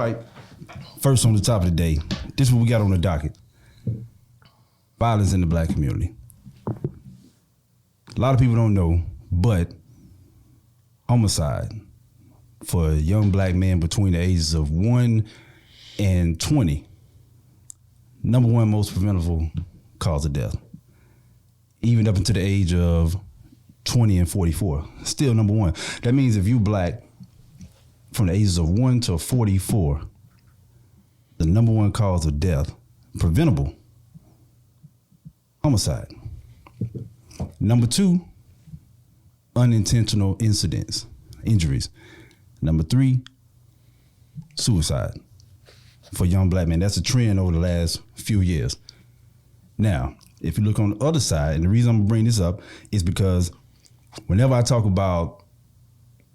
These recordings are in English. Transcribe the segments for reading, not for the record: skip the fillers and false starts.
right. First on the top of the day, this is what we got on the docket. Violence in the black community. A lot of people don't know, but homicide for young black men between the ages of 1 and 20, number one most preventable cause of death. Even up until the age of 20 and 44, still number one. That means if you black from the ages of 1 to 44, the number one cause of death, preventable, homicide. Number two, unintentional injuries. Number three, suicide for young black men. That's a trend over the last few years. Now, if you look on the other side, and the reason I'm gonna bring this up is because whenever I talk about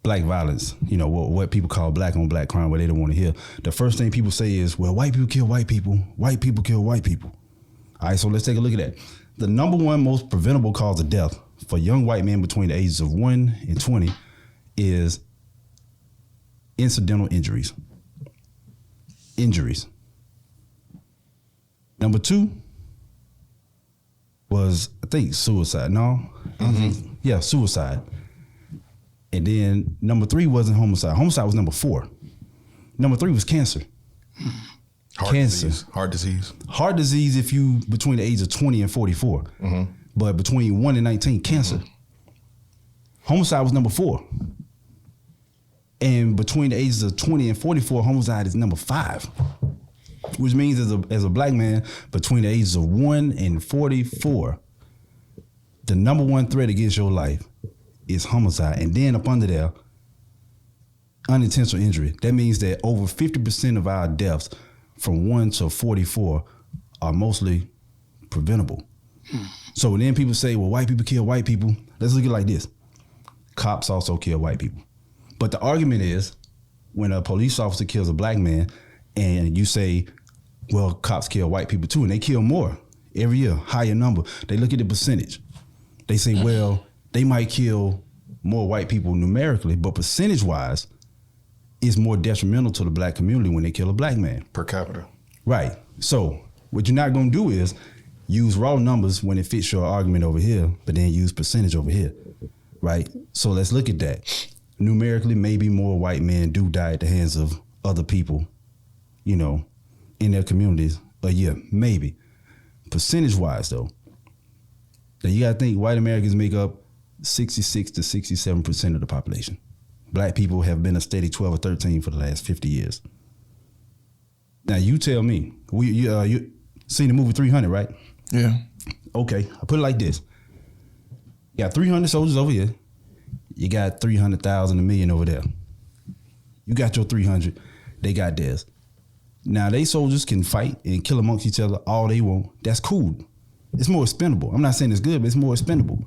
black violence, you know, what people call black on black crime, what they don't want to hear, the first thing people say is, well, white people kill white people, white people kill white people. All right, so let's take a look at that. The number one most preventable cause of death for young white men between the ages of 1 and 20 is incidental injuries. Number two was, I think, suicide. No? Mm-hmm. Yeah, suicide. And then number three wasn't homicide. Homicide was number 4. Number 3 was cancer. Heart disease. Heart disease if you between the age of 20 and 44. Mm-hmm. But between 1 and 19, cancer. Mm-hmm. Homicide was number 4. And between the ages of 20 and 44, homicide is number 5. Which means as a black man between the ages of 1 and 44, the number one threat against your life is homicide. And then up under there, unintentional injury. That means that over 50% of our deaths from 1 to 44 are mostly preventable. So then people say, well, white people kill white people. Let's look at it like this. Cops also kill white people. But the argument is when a police officer kills a black man and you say, well, cops kill white people too, and they kill more every year, higher number. They look at the percentage. They say, well, they might kill more white people numerically, but percentage-wise, it's more detrimental to the black community when they kill a black man. Per capita. Right. So what you're not going to do is use raw numbers when it fits your argument over here, but then use percentage over here. Right? So let's look at that. Numerically, maybe more white men do die at the hands of other people, you know, in their communities a year, maybe. Percentage-wise, though, now you got to think white Americans make up 66 to 67% of the population. Black people have been a steady 12 or 13 for the last 50 years. Now, you tell me, you seen the movie 300, right? Yeah. Okay, I put it like this. You got 300 soldiers over here. You got 300,000, a million over there. You got your 300. They got theirs. Now, they soldiers can fight and kill amongst each other all they want. That's cool. It's more expendable. I'm not saying it's good, but it's more expendable.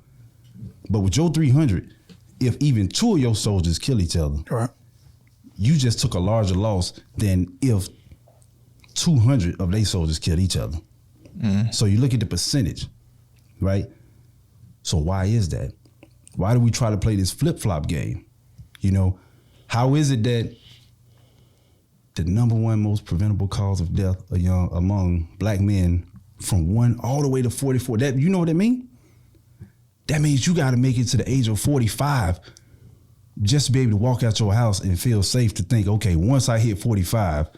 But with your 300, if even 2 of your soldiers kill each other, right, you just took a larger loss than if 200 of their soldiers killed each other. Mm. So you look at the percentage, right? So why is that? Why do we try to play this flip-flop game? You know, how is it that the number one most preventable cause of death among black men from 1 all the way to 44, that, you know what that means? That means you got to make it to the age of 45 just to be able to walk out your house and feel safe to think, okay, once I hit 45,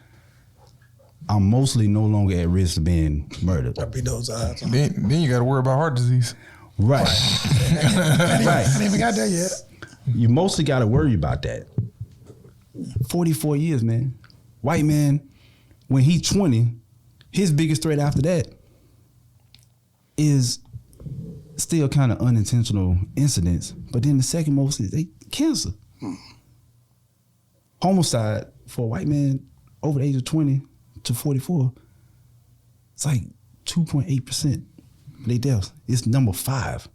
I'm mostly no longer at risk of being murdered. I'll be those odds. Then you got to worry about heart disease. Right. Right. I ain't even got that yet. You mostly got to worry about that. 44 years, man. White man, when he's 20, his biggest threat after that is still kind of unintentional incidents. But then the second most is cancer. Homicide for a white man over the age of 20 to 44, it's like 2.8% of their deaths. It's number 5.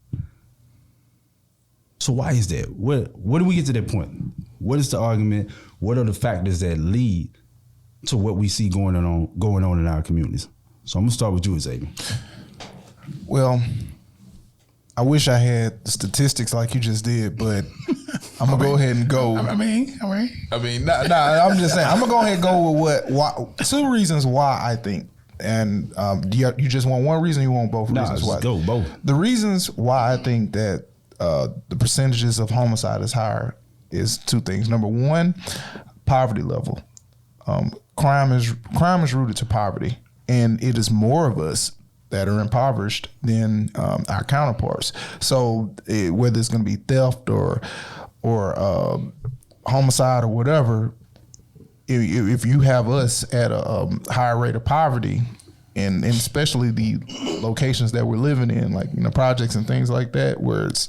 So why is that? What do we get to that point? What is the argument? What are the factors that lead to what we see going on in our communities? So I'm gonna start with you, Xavier. Well, I wish I had the statistics like you just did, but I'm gonna go ahead and go. I mean, nah, I'm just saying. I'm gonna go ahead and go with why, 2 reasons why I think. And you just want one reason? You want both reasons? Why? Go both. The reasons why I think that the percentages of homicide is higher is 2 things. Number one, poverty level. Crime is rooted to poverty, and it is more of us that are impoverished than our counterparts. So whether it's going to be theft or homicide or whatever, if you have us at a higher rate of poverty, and especially the locations that we're living in, like projects and things like that, where it's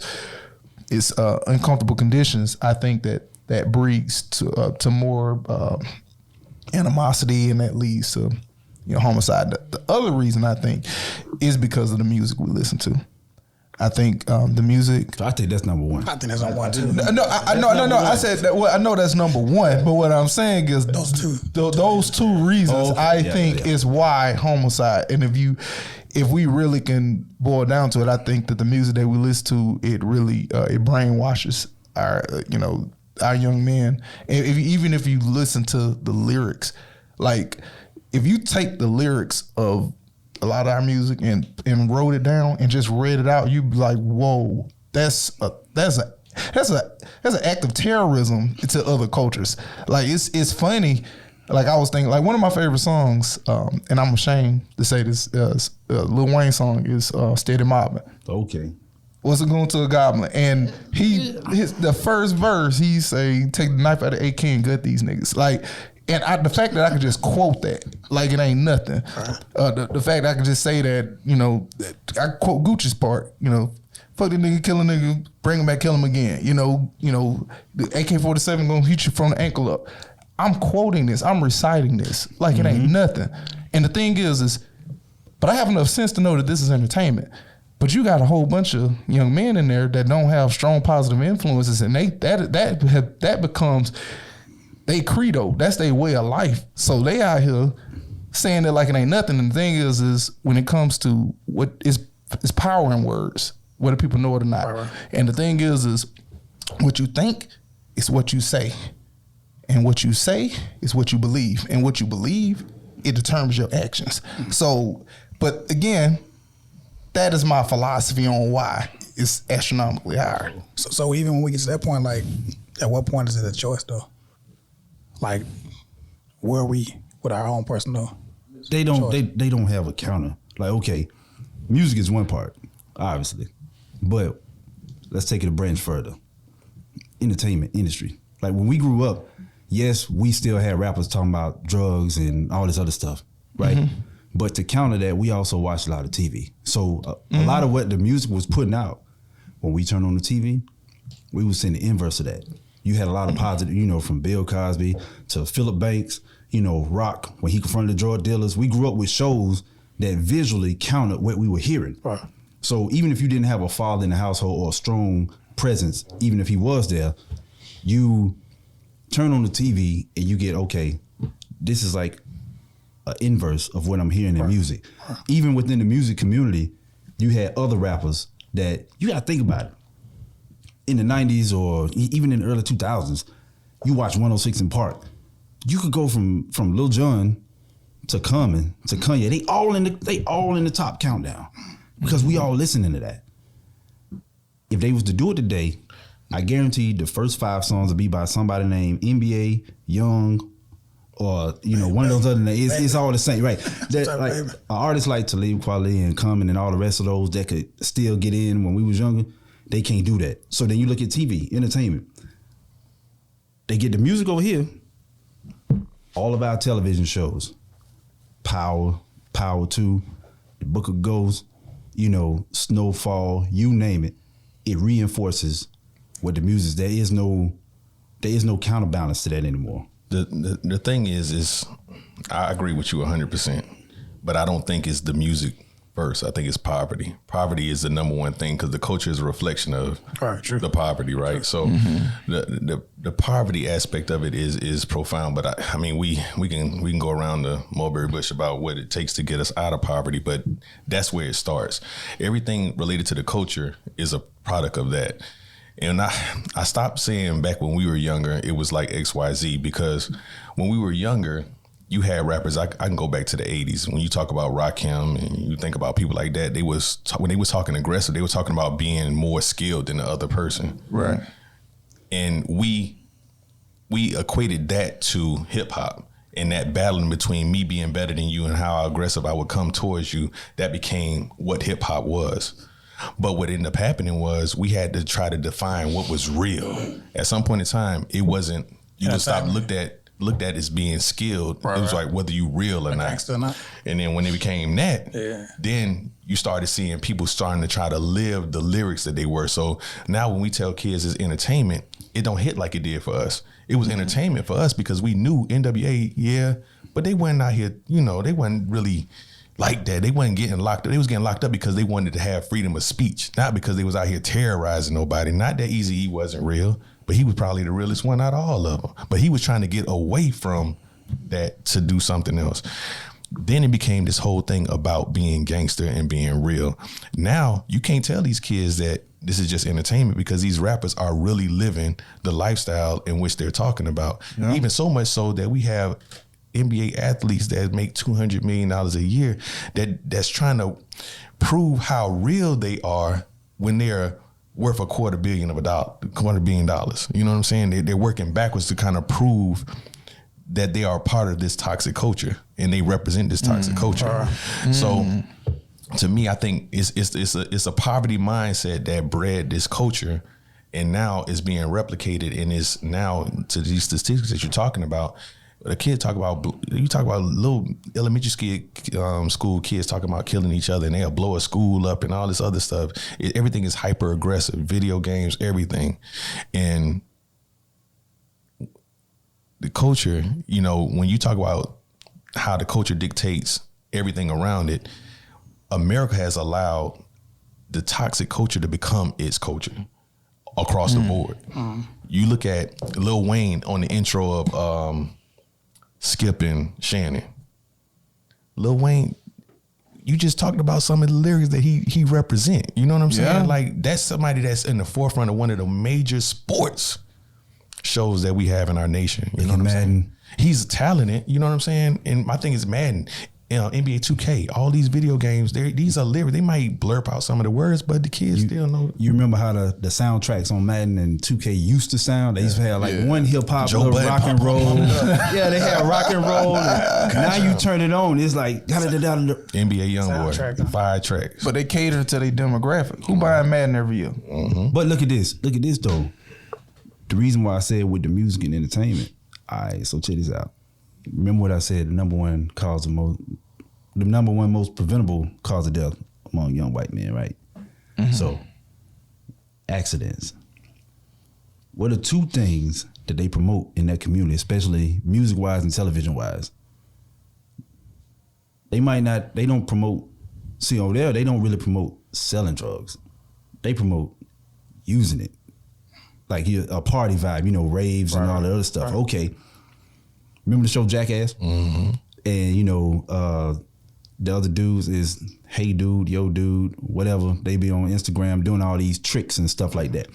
uncomfortable conditions, I think that breeds to more animosity, and that leads to homicide. The other reason I think is because of the music we listen to. I think the music. So I think that's number one. I think that's number one too. No. I said that. Well, I know that's number one, but what I'm saying is those two. Those 2 reasons I think is why homicide. And if we really can boil down to it, I think that the music that we listen to, it really it brainwashes our our young men. And even if you listen to the lyrics, like if you take the lyrics of a lot of our music and wrote it down and just read it out, you'd be like, whoa, that's an act of terrorism to other cultures. Like it's funny. Like I was thinking, like one of my favorite songs, and I'm ashamed to say this, Lil Wayne song is "Steady Mobbin'." Okay. Wasn't going to a goblin, and the first verse he say, "Take the knife out of AK and gut these niggas." Like. And the fact that I could just quote that, like it ain't nothing. The fact that I could just say that, I quote Gucci's part, fuck the nigga, kill a nigga, bring him back, kill him again. The AK-47 gonna hit you from the ankle up. I'm quoting this, I'm reciting this, like it ain't nothing. And the thing is, but I have enough sense to know that this is entertainment. But you got a whole bunch of young men in there that don't have strong positive influences, and that becomes they credo. That's their way of life. So they out here saying that like it ain't nothing. And the thing is when it comes to what is power in words, whether people know it or not. Right. And the thing is what you think is what you say. And what you say is what you believe. And what you believe, it determines your actions. So, but again, that is my philosophy on why it's astronomically higher. So even when we get to that point, like at what point is it a choice though? Like, where are we with our own personal? They don't have a counter. Like, okay, music is one part, obviously, but let's take it a branch further. Entertainment industry. Like when we grew up, yes, we still had rappers talking about drugs and all this other stuff, right? Mm-hmm. But to counter that, we also watched a lot of TV. So a lot of what the music was putting out, when we turned on the TV, we was seeing the inverse of that. You had a lot of positive, from Bill Cosby to Philip Banks, Rock, when he confronted the drug dealers. We grew up with shows that visually countered what we were hearing. Right. So even if you didn't have a father in the household or a strong presence, even if he was there, you turn on the TV and you get, okay, this is like an inverse of what I'm hearing in music. Even within the music community, you had other rappers that, you got to think about it. In the 90s or even in the early 2000s, you watch 106 in Park. You could go from Lil Jon to Common to Kanye. They all in the top countdown because we all listening to that. If they was to do it today, I guarantee the first 5 songs will be by somebody named NBA, Young, or one of those other names. It's all the same, right? Like an artist like Talib Kweli and Common and all the rest of those that could still get in when we was younger. They can't do that. So then you look at TV, entertainment. They get the music over here. All of our television shows. Power 2, The Book of Ghosts, Snowfall, you name it. It reinforces what the music is. There is no counterbalance to that anymore. The thing is I agree with you 100%, but I don't think it's the music first. I think it's poverty. Poverty is the number one thing because the culture is a reflection of the poverty, right? So the poverty aspect of it is profound. But I mean, we can go around the mulberry bush about what it takes to get us out of poverty, but that's where it starts. Everything related to the culture is a product of that. And I stopped saying back when we were younger, it was like XYZ, because when we were younger, you had rappers. I can go back to the 80s. When you talk about Rakim and you think about people like that, when they was talking aggressive, they were talking about being more skilled than the other person. Right. And we equated that to hip hop, and that battling between me being better than you and how aggressive I would come towards you, that became what hip hop was. But what ended up happening was we had to try to define what was real. At some point in time, it wasn't, you just stopped looked at as being skilled. Right, it was like whether you real or not. And then when it became that, then you started seeing people starting to try to live the lyrics that they were. So now when we tell kids it's entertainment, it don't hit like it did for us. It was entertainment for us because we knew NWA, but they weren't out here, they wasn't really like that. They wasn't getting locked up. They was getting locked up because they wanted to have freedom of speech, not because they was out here terrorizing nobody. Not that Eazy-E wasn't real, but he was probably the realest one out of all of them. But he was trying to get away from that to do something else. Then it became this whole thing about being gangster and being real. Now you can't tell these kids that this is just entertainment because these rappers are really living the lifestyle in which they're talking about. Yeah. Even so much so that we have NBA athletes that make $200 million a year that's trying to prove how real they are when they're worth $250 million. You know what I'm saying? They're working backwards to kind of prove that they are part of this toxic culture and they represent this toxic culture. So to me, I think it's a poverty mindset that bred this culture, and now it's being replicated and is now to these statistics that you're talking about. You talk about little elementary school kids talking about killing each other, and they'll blow a school up and all this other stuff. Everything is hyper aggressive, video games, everything. And the culture, when you talk about how the culture dictates everything around it, America has allowed the toxic culture to become its culture across the board. You look at Lil Wayne on the intro of Skip and Shannon. Lil Wayne, you just talked about some of the lyrics that he represent. You know what I'm saying? Like, that's somebody that's in the forefront of one of the major sports shows that we have in our nation. You know what I'm saying? He's talented. You know what I'm saying? And my thing is Madden, NBA 2K, all these video games, these are lyrics. They might blurb out some of the words, but the kids still know. You remember how the soundtracks on Madden and 2K used to sound? They used to have like one hip hop, rock and roll. Yeah, they had rock and roll. And now you turn it on, it's like NBA YoungBoy, 5 tracks. But they cater to their demographic. Who buying Madden every year? But look at this though. The reason why I said with the music and entertainment. All right, so check this out. Remember what I said, the number one most preventable cause of death among young white men, right? So, accidents. What are 2 things that they promote in that community, especially music-wise and television-wise? They don't promote, over there, they don't really promote selling drugs. They promote using it. Like a party vibe, raves and all that other stuff. Right. Okay. Remember the show Jackass? And the other dudes is hey dude, yo dude, whatever. They be on Instagram doing all these tricks and stuff like that.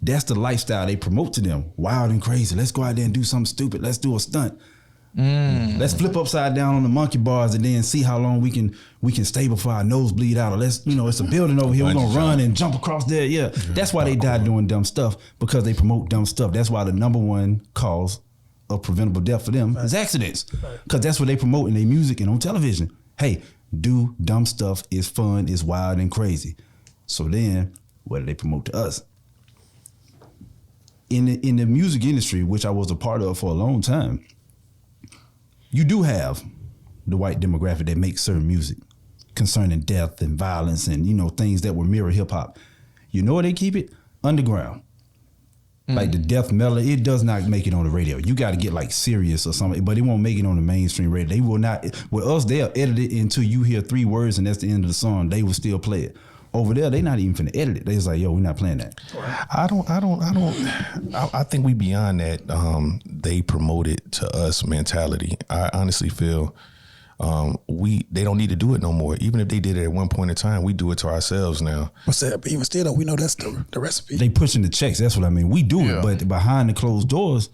That's the lifestyle they promote to them. Wild and crazy. Let's go out there and do something stupid. Let's do a stunt. Let's flip upside down on the monkey bars and then see how long we can stay before our nose bleed out. Or let's, it's a building over here. We're gonna run and jump across there. Yeah. That's why they die doing dumb stuff, because they promote dumb stuff. That's why the number one cause of preventable death for them is accidents, because that's what they promote in their music and on television. Hey, do dumb stuff. It's fun. It's wild and crazy. So then, what do they promote to us? In the music industry, which I was a part of for a long time, you do have the white demographic that makes certain music concerning death and violence and, things that will mirror hip hop. You know where they keep it? Underground. Like the death metal, it does not make it on the radio. You got to get like Sirius or something, but it won't make it on the mainstream radio. They will not. With us, they'll edit it until you hear 3 words and that's the end of the song. They will still play it. Over there, they not even finna edit it. They just like, yo, we're not playing that. I think we beyond that. They promote it to us mentality. I honestly feel they don't need to do it no more. Even if they did it at one point in time, we do it to ourselves now. But even still, though, we know that's the recipe. They pushing the checks. That's what I mean. We do it, but behind the closed doors,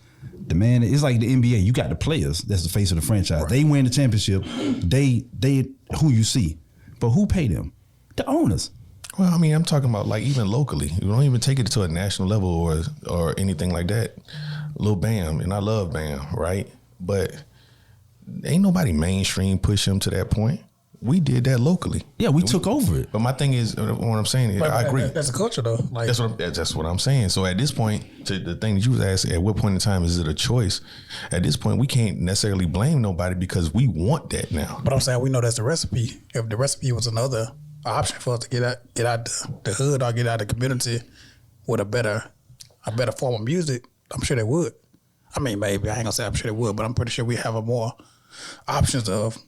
the man, it's like the NBA. You got the players. That's the face of the franchise. Right. They win the championship. They who you see, but who pay them? The owners. Well, I mean, I'm talking about like even locally. You don't even take it to a national level or anything like that. Lil Bam, and I love Bam, right? But ain't nobody mainstream push him to that point. We did that locally. Yeah, we took over it. But my thing is, what I'm saying is, I agree. That's a culture, though. Like, that's what I'm saying. So at this point, to the thing that you was asking, at what point in time is it a choice? At this point, we can't necessarily blame nobody because we want that now. But I'm saying we know that's the recipe. If the recipe was another option for us to get out the hood or get out of the community with a better form of music, I'm sure they would. I mean, maybe I ain't gonna say I'm sure they would, but I'm pretty sure we have a more options of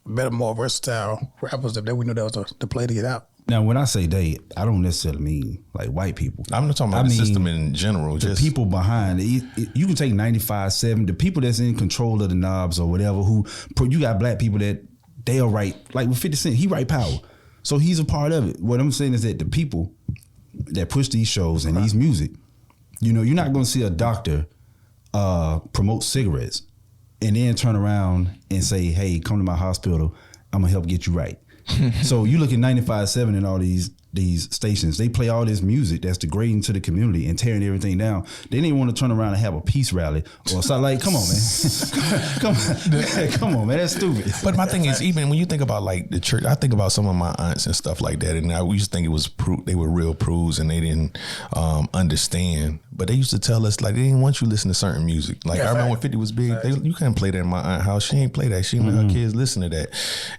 better, more versatile rappers if we knew that was the play to get out. Now, when I say they, I don't necessarily mean like white people. I'm not talking about the system in general. The people behind it. You can take 95-7. The people that's in control of the knobs or whatever. You got black people that they'll write, like with 50 Cent, he write power, so he's a part of it. What I'm saying is that the people that push these shows and these music, you're not going to see a doctor promote cigarettes and then turn around and say, hey, come to my hospital, I'm gonna help get you right. So you look at 95.7 and all these stations, they play all this music that's degrading to the community and tearing everything down. They didn't want to turn around and have a peace rally or something. Like, come on, man. come on, man. That's stupid. But my thing is, even when you think about like the church, I think about some of my aunts and stuff like that, and we used to think it was they were real prudes and they didn't understand. But they used to tell us like they didn't want you to listen to certain music. Like I remember when 50 was big, you couldn't play that in my aunt's house. She ain't play that. She didn't let her kids listen to that.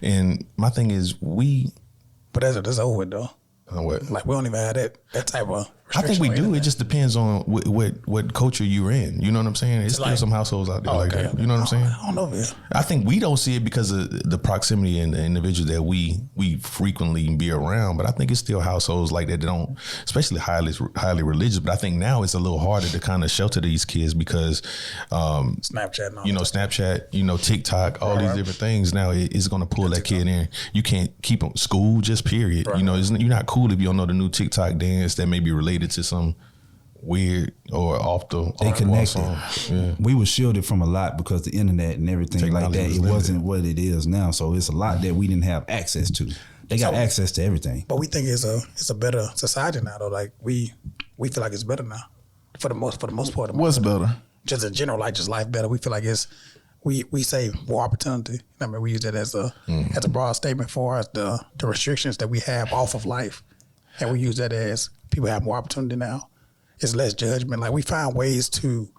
And my thing is, but that's over though. What? Like we don't even have that type of. I think we do. It just depends on what culture you're in. You know what I'm saying? It's still some households out there like that. You know what I'm saying? I don't know, man. I think we don't see it because of the proximity and the individuals that we frequently be around. But I think it's still households like that don't, especially highly religious. But I think now it's a little harder to kind of shelter these kids because Snapchat, TikTok, all these different things. Now it's going to pull that kid in. You can't keep them school, just period. Right. You're not cool if you don't know the new TikTok dance that may be related to some weird or off the connected. Yeah. We were shielded from a lot because the internet and everything technology like that. It wasn't what it is now. So it's a lot that we didn't have access to. They got access to everything. But we think it's a better society now though. Like we feel like it's better now. For the most part. What's better? Just in general, like just life better. We feel like we say more opportunity. I mean, we use that as a broad statement for us, the restrictions that we have off of life. And we use that as people have more opportunity now. It's less judgment. Like we find ways to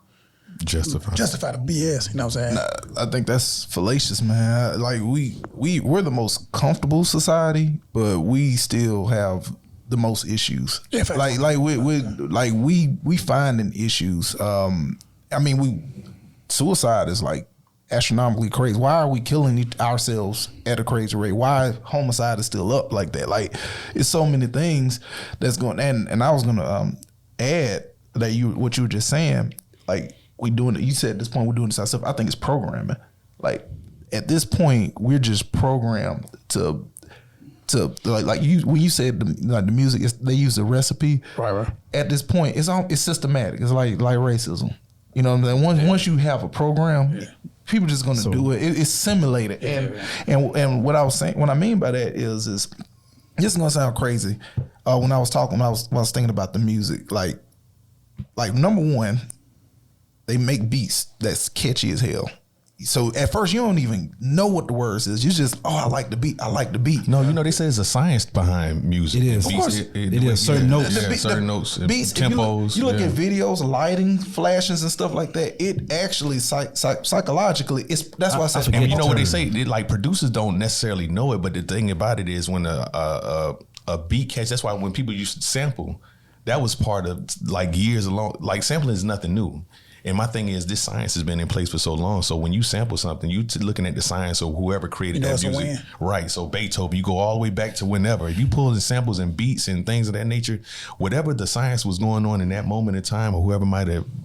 justify the BS. You know what I'm saying? I think that's fallacious, man. Like we're the most comfortable society, but we still have the most issues. Yeah, we finding issues. Suicide is like astronomically crazy. Why are we killing ourselves at a crazy rate? Why homicide is still up like that? Like it's so many things that's going. And I was gonna add that what you were just saying. Like we doing it. You said at this point we're doing this ourselves. I think it's programming. Like at this point we're just programmed to like you when you said the music they use a recipe. Right. At this point it's systematic. It's like racism. You know what I'm saying? Once you have a program. Yeah. People just gonna do it. It's simulated, and what I was saying, what I mean by that is this is gonna sound crazy. When I was thinking about the music, like number one, they make beats that's catchy as hell. So at first you don't even know what the words is. You just, I like the beat. I like the beat. No, they say there's a science behind music. It is. Of course. It is. Certain notes. Certain notes. Beats, tempos. You look at videos, lighting, flashes and stuff like that. It actually psychologically, that's why I said. And you know what they say? Like producers don't necessarily know it, but the thing about it is when a beat catch, that's why when people used to sample, that was part of like years along. Like sampling is nothing new. And my thing is, this science has been in place for so long. So when you sample something, you looking at the science of whoever created that music. Right. So Beethoven, you go all the way back to whenever. If you pull the samples and beats and things of that nature, whatever the science was going on in that moment in time or whoever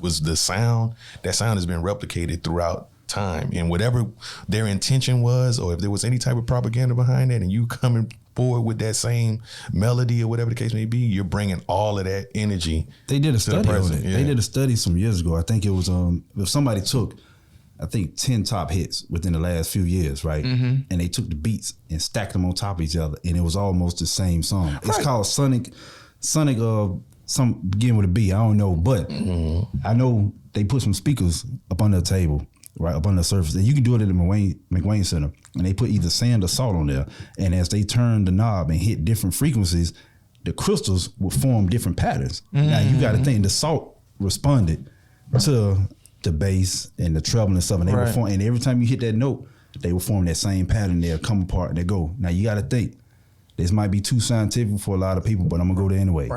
was the sound, that sound has been replicated throughout time, and whatever their intention was, or if there was any type of propaganda behind that, and you coming forward with that same melody or whatever the case may be, you're bringing all of that energy. They did a study on it. Yeah. They did a study some years ago. I think it was if somebody took, I think 10 top hits within the last few years, right? And they took the beats and stacked them on top of each other, and it was almost the same song. It's called Sonic. Some begin with a B. I don't know, but I know they put some speakers up on the table, right up on the surface, and you can do it at the McWayne Center. And they put either sand or salt on there, and as they turn the knob and hit different frequencies, the crystals will form different patterns. Now you got to think the salt responded to the bass and the treble and stuff, and they will form. And every time you hit that note, they will form that same pattern. They'll come apart and they go. Now you got to think this might be too scientific for a lot of people, but I'm gonna go there anyway.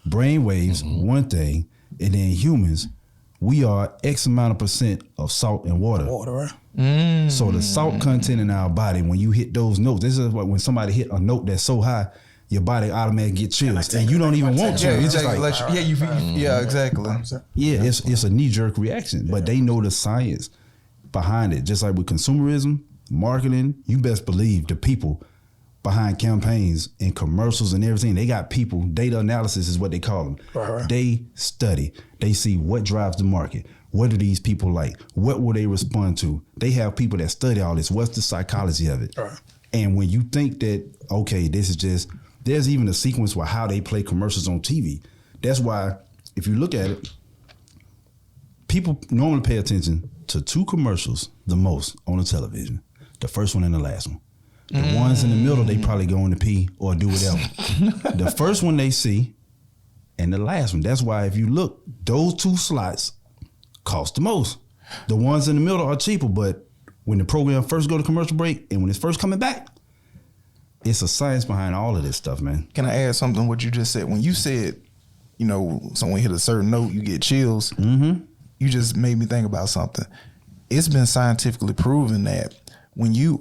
Brainwaves, one thing, and then humans, we are X amount of percent of salt and water. Right? So the salt content in our body, when you hit those notes, this is what when somebody hit a note that's so high, your body automatically get chills, and you don't even want chills. It's exactly. Yeah, it's a knee jerk reaction, but they know the science behind it. Just like with consumerism, marketing, you best believe the people behind campaigns and commercials and everything, they got people, data analysis is what they call them. Right. They study, they see what drives the market. What do these people like? What will they respond to? They have people that study all this. What's the psychology of it? Right. And when you think that, okay, this is just, there's even a sequence where how they play commercials on TV. That's why, if you look at it, people normally pay attention to 2 commercials the most on the television. The first one and the last one. The ones in the middle, they probably go in to pee or do whatever. The first one they see and the last one. That's why if you look, those 2 slots cost the most. The ones in the middle are cheaper, but when the program first go to commercial break and when it's first coming back, it's a science behind all of this stuff, man. Can I add something to what you just said? When you said, someone hit a certain note, you get chills, you just made me think about something. It's been scientifically proven that when you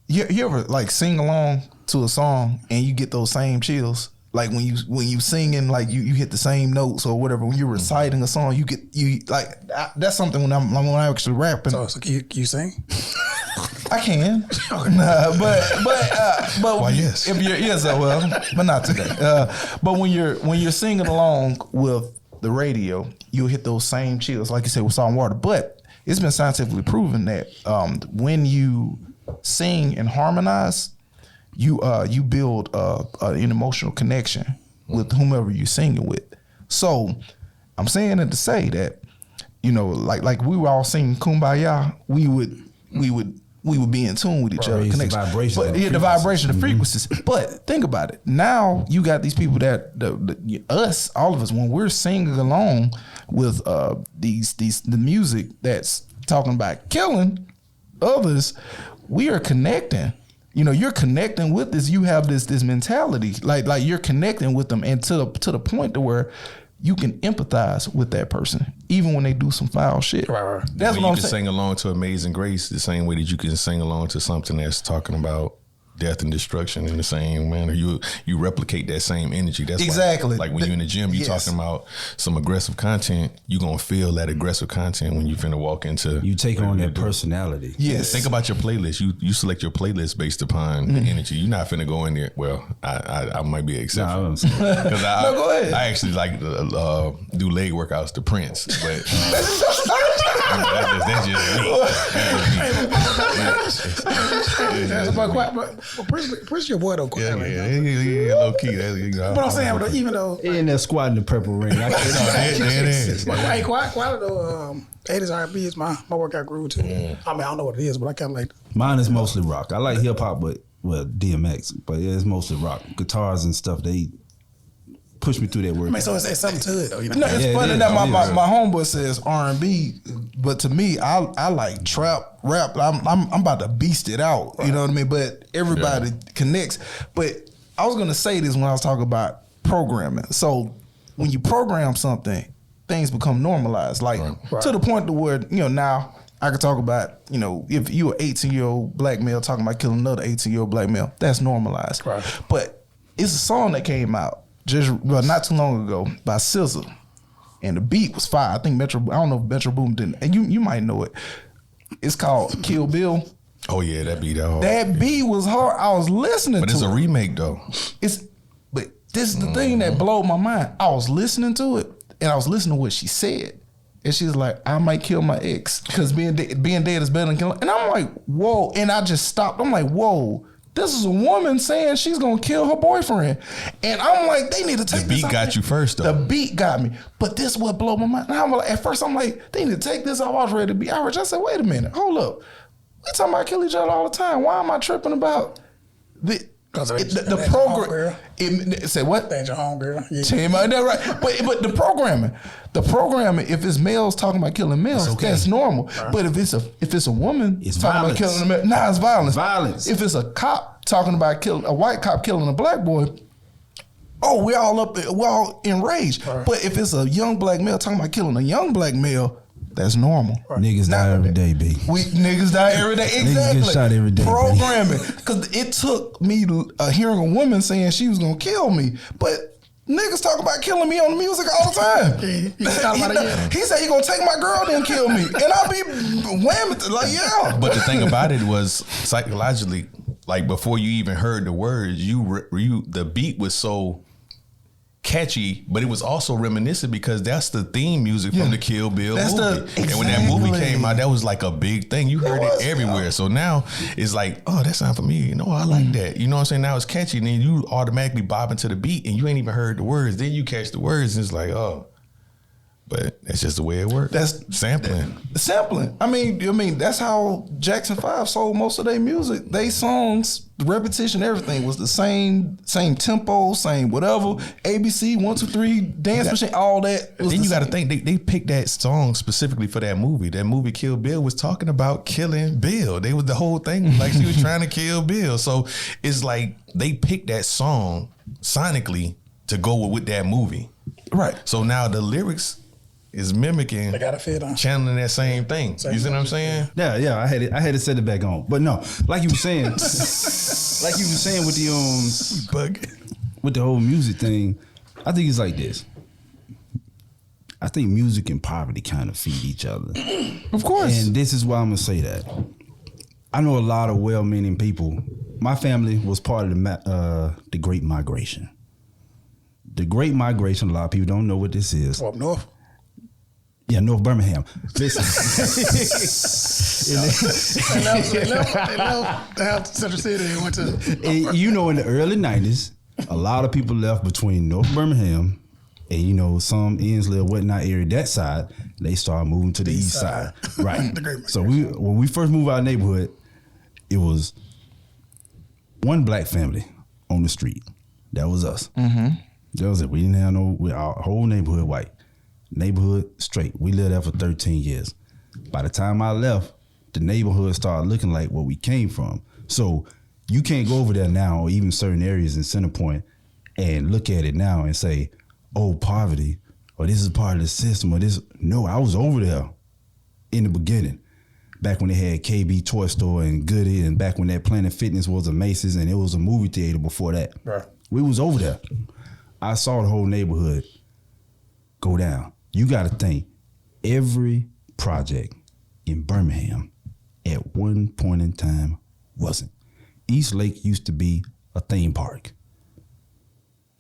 you ever like sing along to a song and you get those same chills? Like when you singing, like you hit the same notes or whatever. When you're reciting a song, that's something when I'm actually rapping. So you sing? I can, but why yes? If you're but not today. But when you're singing along with the radio, you'll hit those same chills, like you said with salt and water. But it's been scientifically proven that when you sing and harmonize, you build an emotional connection with whomever you're singing with. So I'm saying it to say that, like we were all singing Kumbaya, we would be in tune with each other. The vibration, the vibration, the frequencies. But think about it. Now you got these people that all of us, when we're singing along with the music that's talking about killing others, we are connecting. You're connecting with this. You have this mentality, like you're connecting with them, and to the point to where you can empathize with that person, even when they do some foul shit. Right. That's what I'm saying. You can sing along to Amazing Grace the same way that you can sing along to something that's talking about death and destruction in the same manner. You replicate that same energy. That's exactly like when you're in the gym, you're talking about some aggressive content. You're gonna feel that aggressive content when you finna walk into. You take on that personality. Yes. Think about your playlist. You select your playlist based upon the energy. You're not finna go in there. Well, I might be an exception because go ahead. I actually like to do leg workouts to Prince, but that's just me. Prince your boy though. Yeah, low key. But I'm saying, even though in that squat in the purple ring, I can't. There it is. But hey, quiet though. 80s R&B is my workout groove too. I mean, I don't know what it is, but I kind of like. Mine is mostly rock. I like hip hop, but DMX, but it's mostly rock. Guitars and stuff, they push me through that word. I mean, so it's something to it though. No, it's funny that my homeboy says R&B, but to me, I like trap, rap. I'm about to beast it out. Right. You know what I mean? But everybody connects. But I was gonna say this when I was talking about programming. So when you program something, things become normalized, like to the point to where now I could talk about if you an 18-year-old black male talking about killing another 18-year-old black male, that's normalized. Right. But it's a song that came out just not too long ago by SZA, and the beat was fire. I think I don't know if Metro Boom didn't, and you might know it. It's called Kill Bill. Oh yeah, that beat hard. That beat was hard. I was listening to it. But it's a remake though. But this is the thing that blowed my mind. I was listening to it, and I was listening to what she said. And she's like, I might kill my ex because being dead is better than killing. And I'm like, whoa. And I just stopped. I'm like, whoa. This is a woman saying she's going to kill her boyfriend. And I'm like, they need to take this The beat off. got you first, though. The beat got me. But this what blew my mind. And I'm like, at first, I'm like, they need to take this off. I was ready to be outraged. I said, wait a minute. Hold up. We talking about kill each other all the time. Why am I tripping about the program? It said what? That's your homegirl. Yeah. Tell me that right. But the programming, if it's males talking about killing males, that's normal. Right. But if it's a woman it's talking violence. about killing a man, it's violence. Violence. If it's a cop talking about a white cop killing a black boy, we're all enraged. Right. But if it's a young black male talking about killing a young black male, that's normal. Right. Niggas die every day, B. Niggas die every day. Exactly. Niggas get shot every day. Programming. Because it took me hearing a woman saying she was going to kill me. But niggas talk about killing me on the music all the time. He said he going to take my girl then kill me. And I'll be whamming like, yeah. But the thing about it was psychologically, like before you even heard the words, the beat was so catchy, but it was also reminiscent because that's the theme music from the Kill Bill movie. And when that movie came out, that was like a big thing. You heard it everywhere. So now it's like, oh, that sound familiar. You know, I like that. You know what I'm saying? Now it's catchy. And then you automatically bob into the beat and you ain't even heard the words. Then you catch the words and it's like, oh. But that's just the way it works. That's sampling. Sampling. I mean, that's how Jackson 5 sold most of their music. They songs, the repetition, everything was the same tempo, same whatever. ABC, 1, 2, 3, dance machine, all that. Then you got to think they picked that song specifically for that movie. That movie Kill Bill was talking about killing Bill. They was the whole thing like she was trying to kill Bill. So it's like they picked that song sonically to go with that movie. Right. So now the lyrics is mimicking, they gotta fit on, channeling that same thing. You see what I'm saying? Yeah. I had to set it back on, but no, like you were saying, with the with the whole music thing, I think it's like this. I think music and poverty kind of feed each other, of course. And this is why I'm gonna say that. I know a lot of well-meaning people. My family was part of the Great Migration. The Great Migration. A lot of people don't know what this is. Up north. Yeah, North Birmingham. Listen. They left Central City and went to. You know, in the early 90s, a lot of people left between North Birmingham and, you know, some Inslee or whatnot area, that side, they started moving to the east side. Right. So when we first moved our neighborhood, it was one black family on the street. That was us. Mm-hmm. That was it. We didn't have our whole neighborhood white. Neighborhood straight. We lived there for 13 years. By the time I left, the neighborhood started looking like where we came from. So you can't go over there now, or even certain areas in Centerpoint, and look at it now and say, oh, poverty, or this is part of the system, or this. No, I was over there in the beginning, back when they had KB Toy Store and Goody, and back when that Planet Fitness was a Macy's and it was a movie theater before that. Right. We was over there. I saw the whole neighborhood go down. You got to think, every project in Birmingham at one point in time wasn't. East Lake used to be a theme park.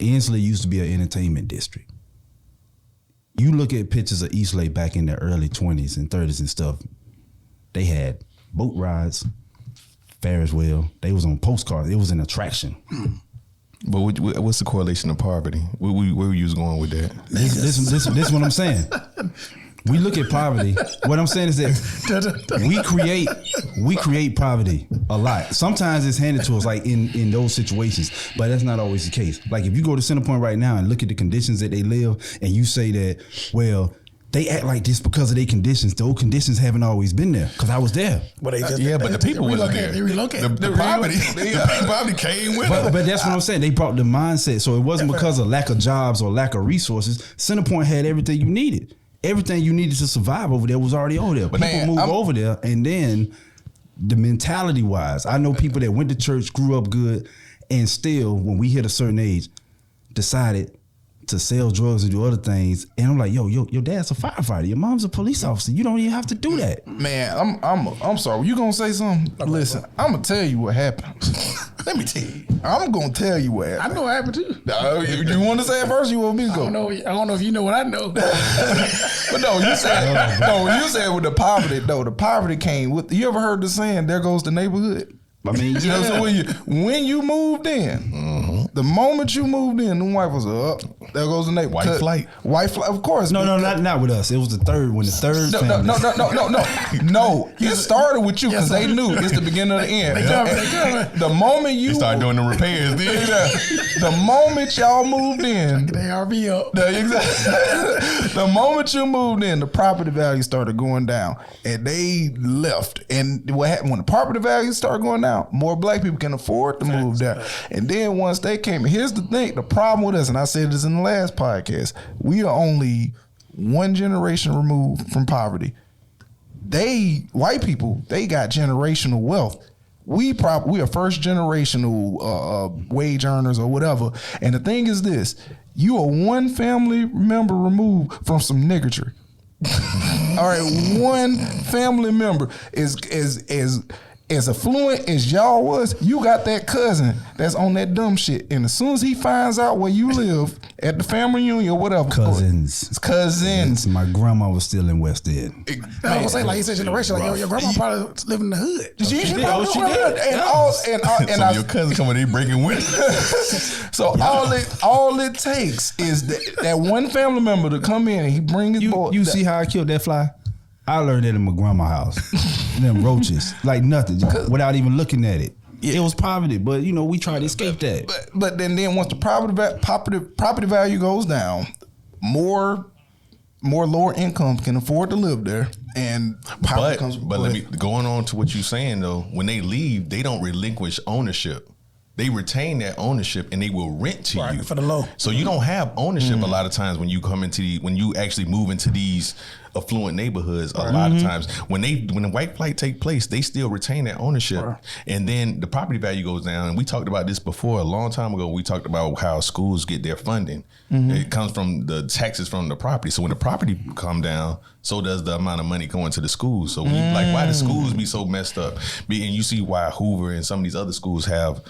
Inslee used to be an entertainment district. You look at pictures of East Lake back in the early 20s and 30s and stuff, they had boat rides, Ferris wheel. They was on postcards. It was an attraction. But what's the correlation to poverty? Where were you going with that? This is what I'm saying. We look at poverty. What I'm saying is that we create poverty a lot. Sometimes it's handed to us like in those situations, but that's not always the case. Like if you go to Centerpoint right now and look at the conditions that they live, and you say that, well, they act like this because of their conditions. Those conditions haven't always been there. Because I was there. But the people wasn't there. They relocated. The poverty came with it. But that's what I'm saying. They brought the mindset. So it wasn't because of lack of jobs or lack of resources. Centerpoint had everything you needed. Everything you needed to survive over there was already over there. But people moved over there, and then the mentality wise, I know people that went to church, grew up good, and still, when we hit a certain age, decided, to sell drugs and do other things. And I'm like, yo, your dad's a firefighter. Your mom's a police officer. You don't even have to do that. Man, I'm sorry. You gonna say something? Listen, I'm gonna tell you what happened. Let me tell you. I'm gonna tell you what happened. I know what happened too. You want to say it first? Or you want me to go? I don't know if you know what I know. But no, you said with the poverty. No, the poverty came with. You ever heard the saying? There goes the neighborhood. I mean, You know, so when you moved in, the moment you moved in, the wife was up. There goes the neighbor. White flight, of course. No, not with us. It was the third when the third. No. It started with you because they knew it's the beginning of the end. The moment you started doing the repairs, the moment y'all moved in, They RV up. the moment you moved in, the property value started going down, and they left. And what happened when the property value started going down? More black people can afford to move there. And then once they came, here's the thing: the problem with us, and I said this in the last podcast, we are only one generation removed from poverty. White people, they got generational wealth. We are first generational wage earners or whatever. And the thing is this: you are one family member removed from some niggertry. All right, one family member is as affluent as y'all was, you got that cousin that's on that dumb shit. And as soon as he finds out where you live at the family reunion or whatever. Cousins. Cousins. My grandma was still in West End. I was saying, like you said, generation, like your grandma probably was living in the hood. She did. And so your cousin coming in breaking windows. So all it takes is that one family member to come in and he bring his boy. You see how I killed that fly? I learned that in my grandma's house. Them roaches, like nothing, without even looking at it. Yeah. It was poverty, but we tried to escape that. But then once the property value goes down, more lower income can afford to live there, and poverty comes. But going on to what you're saying though, when they leave, they don't relinquish ownership. They retain that ownership and they will rent to you for the low. So you don't have ownership a lot of times when you come when you actually move into these affluent neighborhoods. A lot of times when the white flight take place, they still retain that ownership, and then the property value goes down. And we talked about this before a long time ago. We talked about how schools get their funding. It comes from the taxes from the property. So when the property come down, so does the amount of money going to the schools. So why the schools be so messed up? And you see why Hoover and some of these other schools have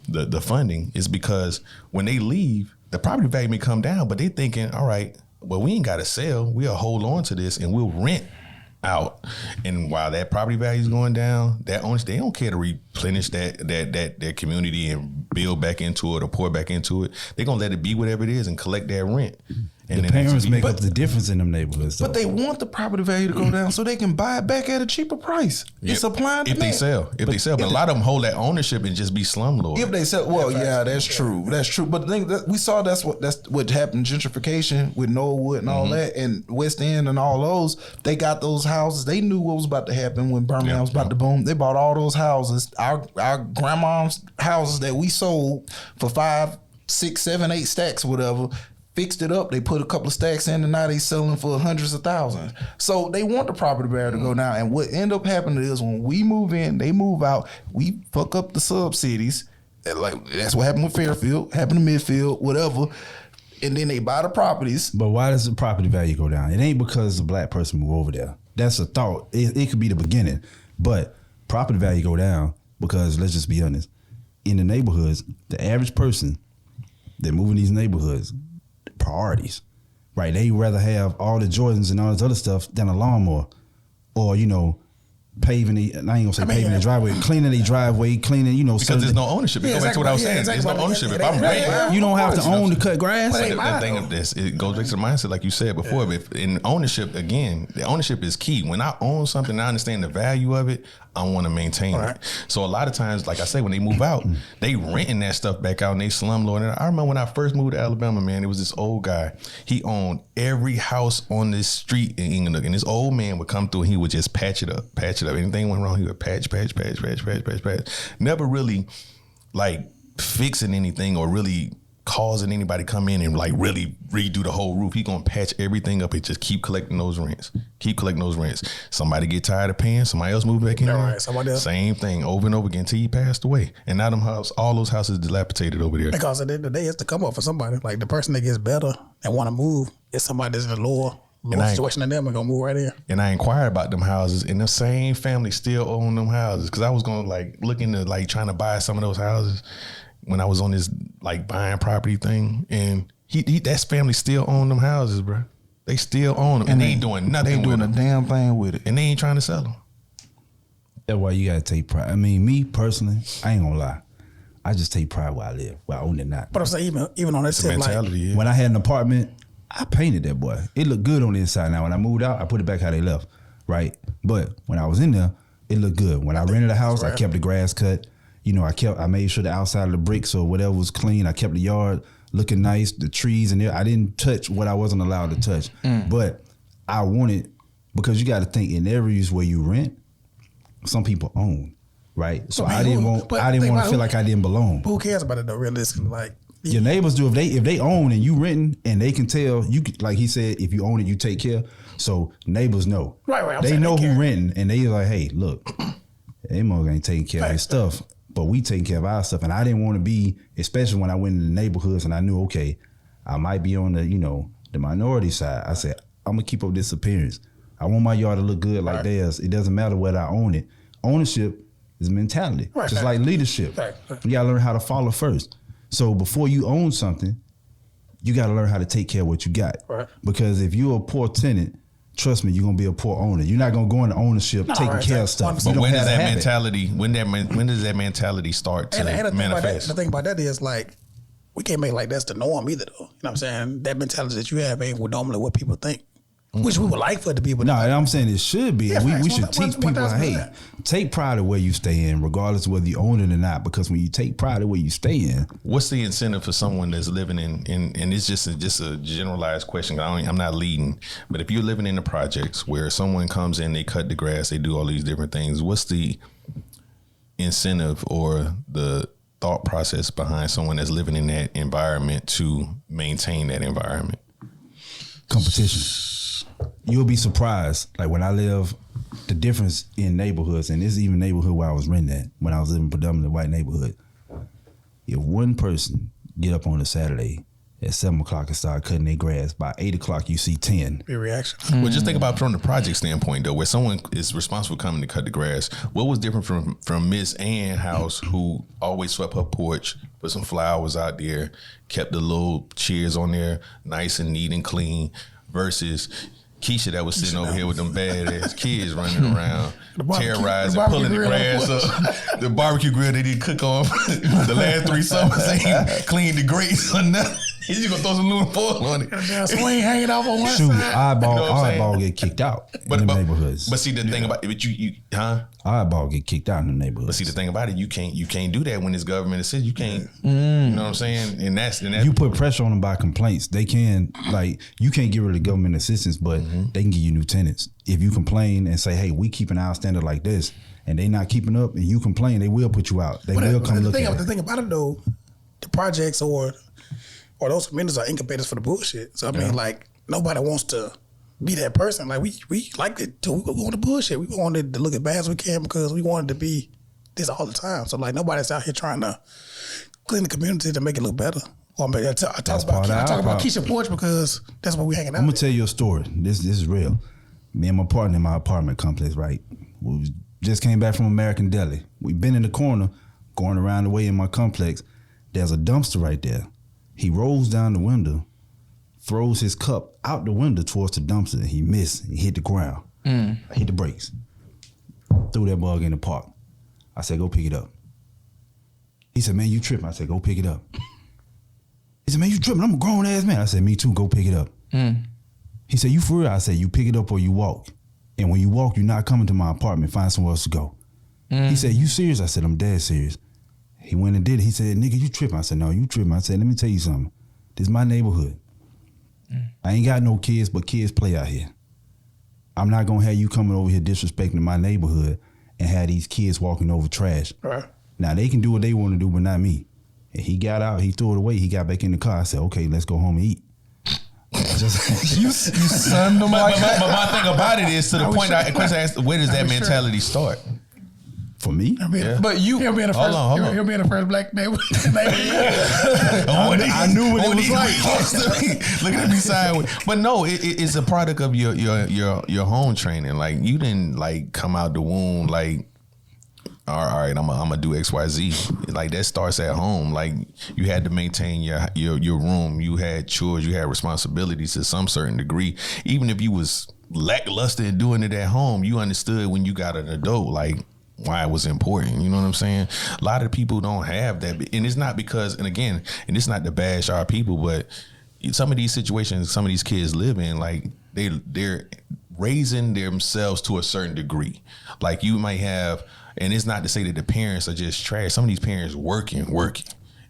the funding is because when they leave, the property value may come down, but they thinking, all right, well, we ain't got to sell. We'll hold on to this and we'll rent out. And while that property value is going down, they don't care to replenish that community and build back into it or pour back into it. They're gonna let it be whatever it is and collect that rent. And the parents make up the difference in them neighborhoods. But they want the property value to go down so they can buy it back at a cheaper price. It's supply and demand. If they sell, but a lot of them hold that ownership and just be slumlords. If they sell, well, yeah, that's true. That's true. But the thing that we saw, that's what happened. Gentrification with Norwood and all that, and West End and all those. They got those houses. They knew what was about to happen when Birmingham was about to boom. They bought all those houses. Our grandma's houses that we sold for 5, 6, 7, 8 stacks, whatever. Fixed it up. They put a couple of stacks in, and now they selling for hundreds of thousands. So they want the property value to go down. And what end up happening is when we move in, they move out. We fuck up the sub cities. Like that's what happened with Fairfield, happened to Midfield, whatever. And then they buy the properties. But why does the property value go down? It ain't because a black person move over there. That's a thought. It could be the beginning, but property value go down because let's just be honest. In the neighborhoods, the average person that move in these neighborhoods. Priorities, right? They rather have all the Jordans and all this other stuff than a lawnmower, or paving the. I ain't gonna say paving the driveway, cleaning the driveway, cleaning. Because there's no ownership. Go back to what I was saying. There's no ownership. If I'm renting, you don't have to own to cut grass. But the thing of this, it goes back to the mindset, like you said before. But if in ownership, again, the ownership is key. When I own something, I understand the value of it. I want to maintain it. So a lot of times, like I say, when they move out, they renting that stuff back out and they slumlord. And I remember when I first moved to Alabama, man, it was this old guy. He owned every house on this street in England. And this old man would come through and he would just patch it up. Anything went wrong, he would patch. Never really like fixing anything or really causing anybody come in and like really redo the whole roof. He gonna patch everything up and just keep collecting those rents. Somebody get tired of paying, somebody else move back in. Right, somebody else. Same thing over and over again till he passed away. And now all those houses dilapidated over there. Because at the end of the day, it's to come up for somebody. Like the person that gets better and want to move, it's somebody that's in a lower situation than them and gonna move right in. And I inquired about them houses, and the same family still own them houses. Because I was gonna like look into like trying to buy some of those houses when I was on this like buying property thing, and that family still own them houses, bro. They still own them, and they ain't doing nothing. They ain't doing a damn thing with it, and they ain't trying to sell them. That's why you gotta take pride. I mean, me personally, I ain't gonna lie. I just take pride where I live, where I own it not. But I'm saying even on that tip, mentality, when I had an apartment, I painted that boy. It looked good on the inside. Now when I moved out, I put it back how they left, right? But when I was in there, it looked good. When I rented a house, I kept the grass cut. You know, I made sure the outside of the bricks or whatever was clean. I kept the yard looking nice, the trees and there. I didn't touch what I wasn't allowed to touch. But I wanted, because you got to think in areas where you rent, some people own, right? So I didn't want to feel like I didn't belong. Who cares about it though? Realistically, like your neighbors do. If they own and you renting and they can tell you, like he said, if you own it, you take care. So neighbors know. Right. They know who renting and they like, hey, look, they mother ain't taking care of his stuff. But we taking care of our stuff. And I didn't want to be, especially when I went in the neighborhoods and I knew, okay, I might be on the, the minority side. I said, I'm going to keep up this appearance. I want my yard to look good like theirs. It doesn't matter whether I own it. Ownership is mentality. Just like leadership. You got to learn how to follow first. So before you own something, you got to learn how to take care of what you got. Because if you're a poor tenant, trust me, you're gonna be a poor owner. You're not gonna go into ownership taking care of stuff. But when does that mentality? When does that mentality start to manifest? The thing about that is like we can't make like that's the norm either, though. You know what I'm saying? That mentality that you have ain't normally what people think. Which we would like for it to be. But no, I'm saying it should be. Yeah, we should teach people, hey, take pride in where you stay in, regardless of whether you own it or not. Because when you take pride in where you stay in, what's the incentive for someone that's living in and it's just a generalized question. I'm not leading, but if you're living in the projects where someone comes in, they cut the grass, they do all these different things, what's the incentive or the thought process behind someone that's living in that environment to maintain that environment? Competition. You'll be surprised. Like when I live, the difference in neighborhoods, and this is even neighborhood where I was renting at, when I was living in predominantly white neighborhood. If one person get up on a Saturday at 7 o'clock and start cutting their grass, by 8 o'clock you see 10. Be a reaction. Well, just think about from the project standpoint though, where someone is responsible for coming to cut the grass. What was different from Miss Ann house, who always swept her porch, put some flowers out there, kept the little chairs on there nice and neat and clean, versus Keisha that was sitting over here with them badass kids running around, terrorizing, pulling the grass up. The barbecue grill they didn't cook on the last 3 summers, ain't cleaned the grates or nothing. You gonna throw some aluminum foil on it. Swing hanging off on one side. Eyeball get kicked out in the neighborhoods. But see the thing about it, eyeball get kicked out in the neighborhoods. But see the thing about it, you can't do that when it's government says you can't. You know what I'm saying? And that's you put pressure on them by complaints. They can you can't get rid of government assistance, but they can give you new tenants. If you complain and say, hey, we keeping our standard like this, and they not keeping up, and you complain, they will put you out. They will come look at it. The thing about it though, the projects or those communities are incubators for the bullshit. So I mean, like nobody wants to be that person. Like we like it too. We want the bullshit. We wanted to look as bad as we can because we wanted to be this all the time. So like nobody's out here trying to clean the community to make it look better. Or I talk about Keisha porch because that's what we hanging out. I'm gonna tell you a story. This is real. Me and my partner in my apartment complex, right? We just came back from American Deli. We've been in the corner, going around the way in my complex. There's a dumpster right there. He rolls down the window, throws his cup out the window towards the dumpster. He missed. He hit the ground. Hit the brakes. Threw that bug in the park. I said, go pick it up. He said, man, you tripping. I said, go pick it up. He said, man, you tripping. I'm a grown ass man. I said, me too. Go pick it up. He said, you for real? I said, you pick it up or you walk. And when you walk, you're not coming to my apartment. Find somewhere else to go. He said, you serious? I said, I'm dead serious. He went and did it. He said, nigga, you tripping. I said, no, you tripping. I said, let me tell you something. This is my neighborhood. I ain't got no kids, but kids play out here. I'm not going to have you coming over here disrespecting my neighborhood and have these kids walking over trash. Now, they can do what they want to do, but not me. And he got out, he threw it away, he got back in the car. I said, okay, let's go home and eat. You sunned them like that. But my thing about it is to the point I asked, where does that mentality start? For me? But you He'll be in the first. He'll be in the first black man. I knew what it was like. Looking at me sideways. But no, it's a product of your home training. Like you didn't like come out the womb like, all right, I'm gonna do XYZ. Like that starts at home. Like you had to maintain your room. You had chores. You had responsibilities to some certain degree. Even if you was lackluster in doing it at home, you understood when you got an adult like why it was important. You know what I'm saying? A lot of people don't have that, and it's not because. And again, and it's not to bash our people, but some of these situations, some of these kids live in, like they're raising themselves to a certain degree. Like you might have. And it's not to say that the parents are just trash. Some of these parents working.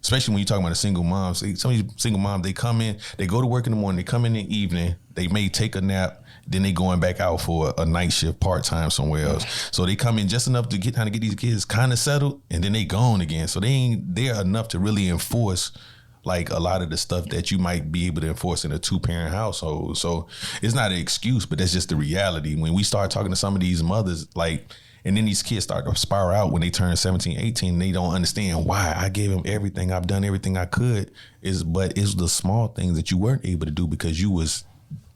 Especially when you're talking about a single mom. Some of these single moms, they come in, they go to work in the morning, they come in the evening, they may take a nap, then they going back out for a night shift part-time somewhere else. So they come in just enough to get these kids kind of settled, and then they gone again. So they ain't there enough to really enforce like a lot of the stuff that you might be able to enforce in a 2-parent household. So it's not an excuse, but that's just the reality. When we start talking to some of these mothers, like, and then these kids start to spiral out when they turn 17, 18. They don't understand why. I gave them everything. I've done everything I could. But it's the small things that you weren't able to do because you was,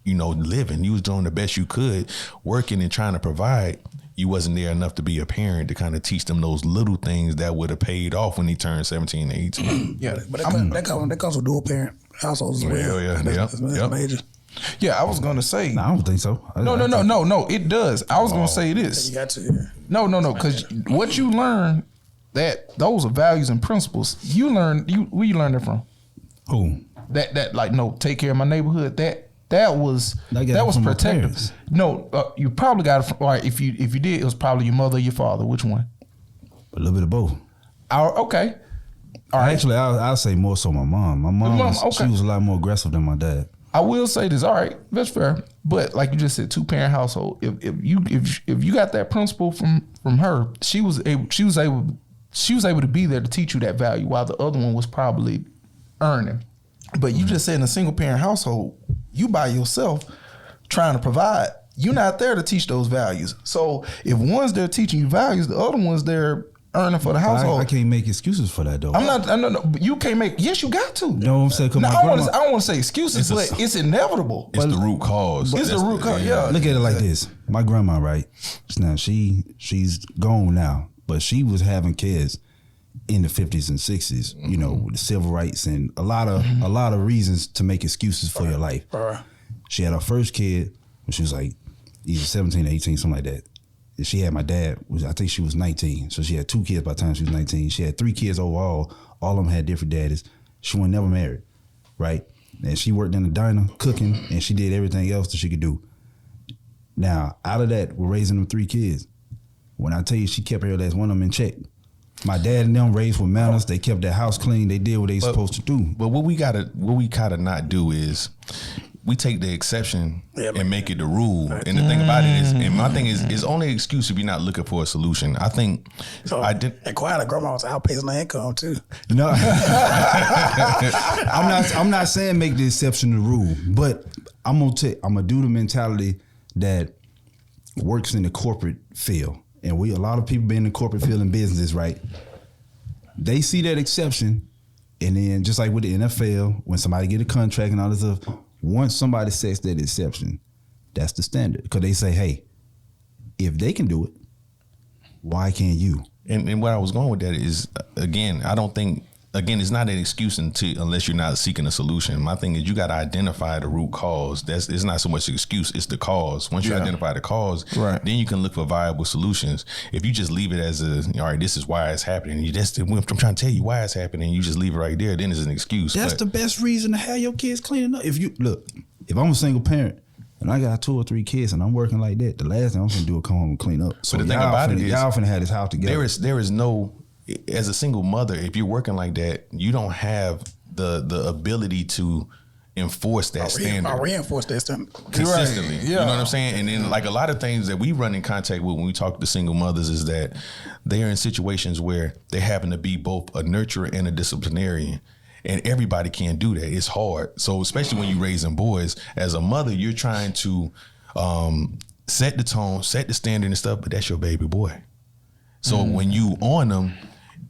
living. You was doing the best you could, working and trying to provide. You wasn't there enough to be a parent to kind of teach them those little things that would have paid off when they turned 17, 18. Yeah, but that comes with dual parent households as well. Yeah. That's major. Yeah, I was gonna say. No, I don't think so. No, it does. I was gonna say this. You got to. Yeah. No, because what you learn, that those are values and principles. Where you learn that from? Who? That like, no, take care of my neighborhood. That was from my protective. parents. No, you probably got it from, all right, if you did, it was probably your mother or your father. Which one? A little bit of both. Okay. All right. Actually, I'll say more so my mom. My mom, she was a lot more aggressive than my dad. I will say this. All right, that's fair. But like you just said, 2-parent household. If you got that principle from her, she was able to be there to teach you that value, while the other one was probably earning. But you just said in a single parent household, you by yourself trying to provide. You're not there to teach those values. So if one's there teaching you values, the other one's there earning for the household. I can't make excuses for that though. I'm not. No. You can't make. Yes, you got to. No, I'm saying. I don't want to say excuses, but it's inevitable. It's the root cause. It's the root cause. Yeah. Look at it like this. My grandma, right? Now she's gone now, but she was having kids in the 50s and 60s. With the civil rights and a lot of reasons to make excuses for your life. She had her first kid when she was like either 17 or 18, something like that. She had my dad, I think she was 19. So she had 2 kids by the time she was 19. She had 3 kids overall. All of them had different daddies. She was never married, right? And she worked in the diner cooking, and she did everything else that she could do. Now, out of that, we're raising them 3 kids. When I tell you she kept every last one of them in check. My dad and them raised with manners. They kept their house clean. They did what they supposed to do. But what we gotta not do is we take the exception and make it the rule. And the thing about it is, and my thing is, it's only an excuse if you're not looking for a solution. I think And quietly, grandma was outpacing her income too. No, I'm not saying make the exception the rule, but I'm gonna do the mentality that works in the corporate field. And a lot of people be in the corporate field in business, right? They see that exception, and then just like with the NFL, when somebody get a contract and all this stuff, once somebody sets that exception, that's the standard. Because they say, hey, if they can do it, why can't you? And where I was going with that is, again, I don't think, it's not an excuse unless you're not seeking a solution. My thing is you got to identify the root cause. It's not so much the excuse, it's the cause. Once you identify the cause, then you can look for viable solutions. If you just leave it as all right, this is why it's happening. I'm trying to tell you why it's happening. You just leave it right there. Then it's an excuse. That's the best reason to have your kids cleaning up. If I'm a single parent and I got 2 or 3 kids and I'm working like that, the last thing I'm gonna do is come home and clean up. So the thing about it is, y'all finna have this house together. There is no, as a single mother, if you're working like that, you don't have the ability to enforce that standard. I reinforce that standard Consistently. Right. You know what I'm saying? And then like a lot of things that we run in contact with when we talk to single mothers is that they are in situations where they happen to be both a nurturer and a disciplinarian. And everybody can't do that. It's hard. So especially when you're raising boys, as a mother, you're trying to set the tone, set the standard and stuff, but that's your baby boy. So when you on them,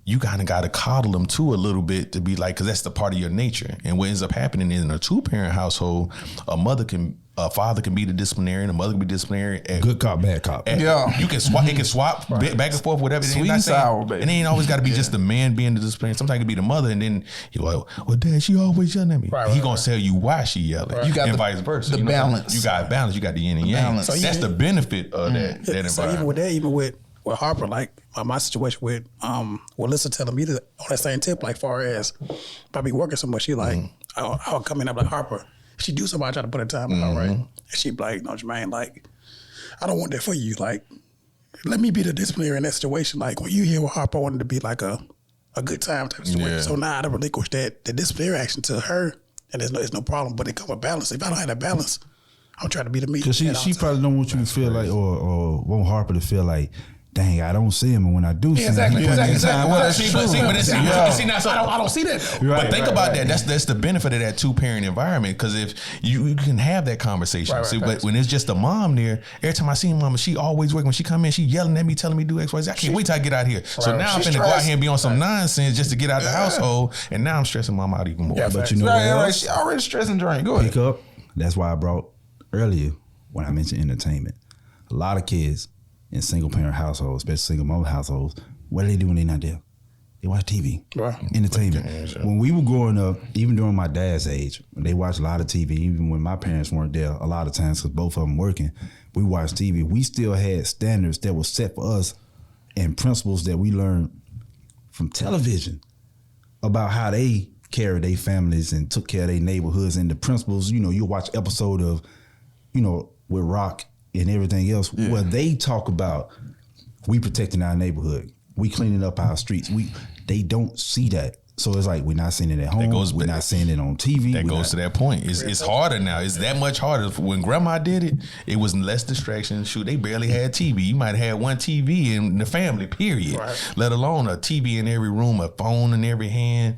you kind of got to coddle them too a little bit to be like, because that's the part of your nature. And what ends up happening in a 2-parent household, a father can be the disciplinarian, a mother can be disciplinarian. Good cop, bad cop. Yeah. You can swap. It can swap back and forth, whatever. Sweet and sour, baby. And it ain't always got to be just the man being the disciplinarian. Sometimes it can be the mother, and then you're like, well, Dad, she always yelling at me. He gonna tell you why she yelling. You got and vice versa. The you know? balance. You got balance. You got the yin and yang. Balance. So that's the benefit of that environment. So even with that, even with Harper, like my situation with Lisa telling me that on that same tip, like far as if I be working so much, she like I'll come in, I'm like, Harper, if she do something, I try to put her time out, right? And she be like, no, Jermaine, like, I don't want that for you. Like, let me be the disciplinary in that situation. Like when you hear with Harper, I wanted to be like a good time type of situation. Yeah. So now I relinquish the disciplinary action to her, and there's no problem, but it come with balance. If I don't have that balance, I'm trying to be the me. Because she probably don't want you to feel like, or want Harper to feel like, dang, I don't see him, and when I do see him, Exactly. Well, that's See, true. now, so I don't see that though. Right, but think about that. That's the benefit of that 2-parent environment. Because if you can have that conversation. But when it's just a mom there, every time I see mama, she always working. When she come in, she yelling at me, telling me to do X, Y, Z. I can't wait till I get out here. So now I'm finna go out here and be on some nonsense just to get out the household, and now I'm stressing mom out even more. Yeah, but you know what else? She already stressing drain. Go ahead. Pick up. That's why I brought earlier when I mentioned entertainment. A lot of kids in single parent households, especially single mom households, what do they do when they're not there? They watch TV, entertainment. When we were growing up, even during my dad's age, they watched a lot of TV. Even when my parents weren't there, a lot of times because both of them working, we watched TV. We still had standards that were set for us and principles that we learned from television about how they carried their families and took care of their neighborhoods and the principles. You know, you watch episode of, with Rock and everything else, where they talk about we protecting our neighborhood, we cleaning up our streets. They don't see that. So it's like we're not seeing it at home. We're not seeing it on TV. That goes to that point. It's harder now. It's that much harder. When grandma did it, it was less distraction. Shoot, they barely had TV. You might have had one TV in the family, period. Right. Let alone a TV in every room, a phone in every hand,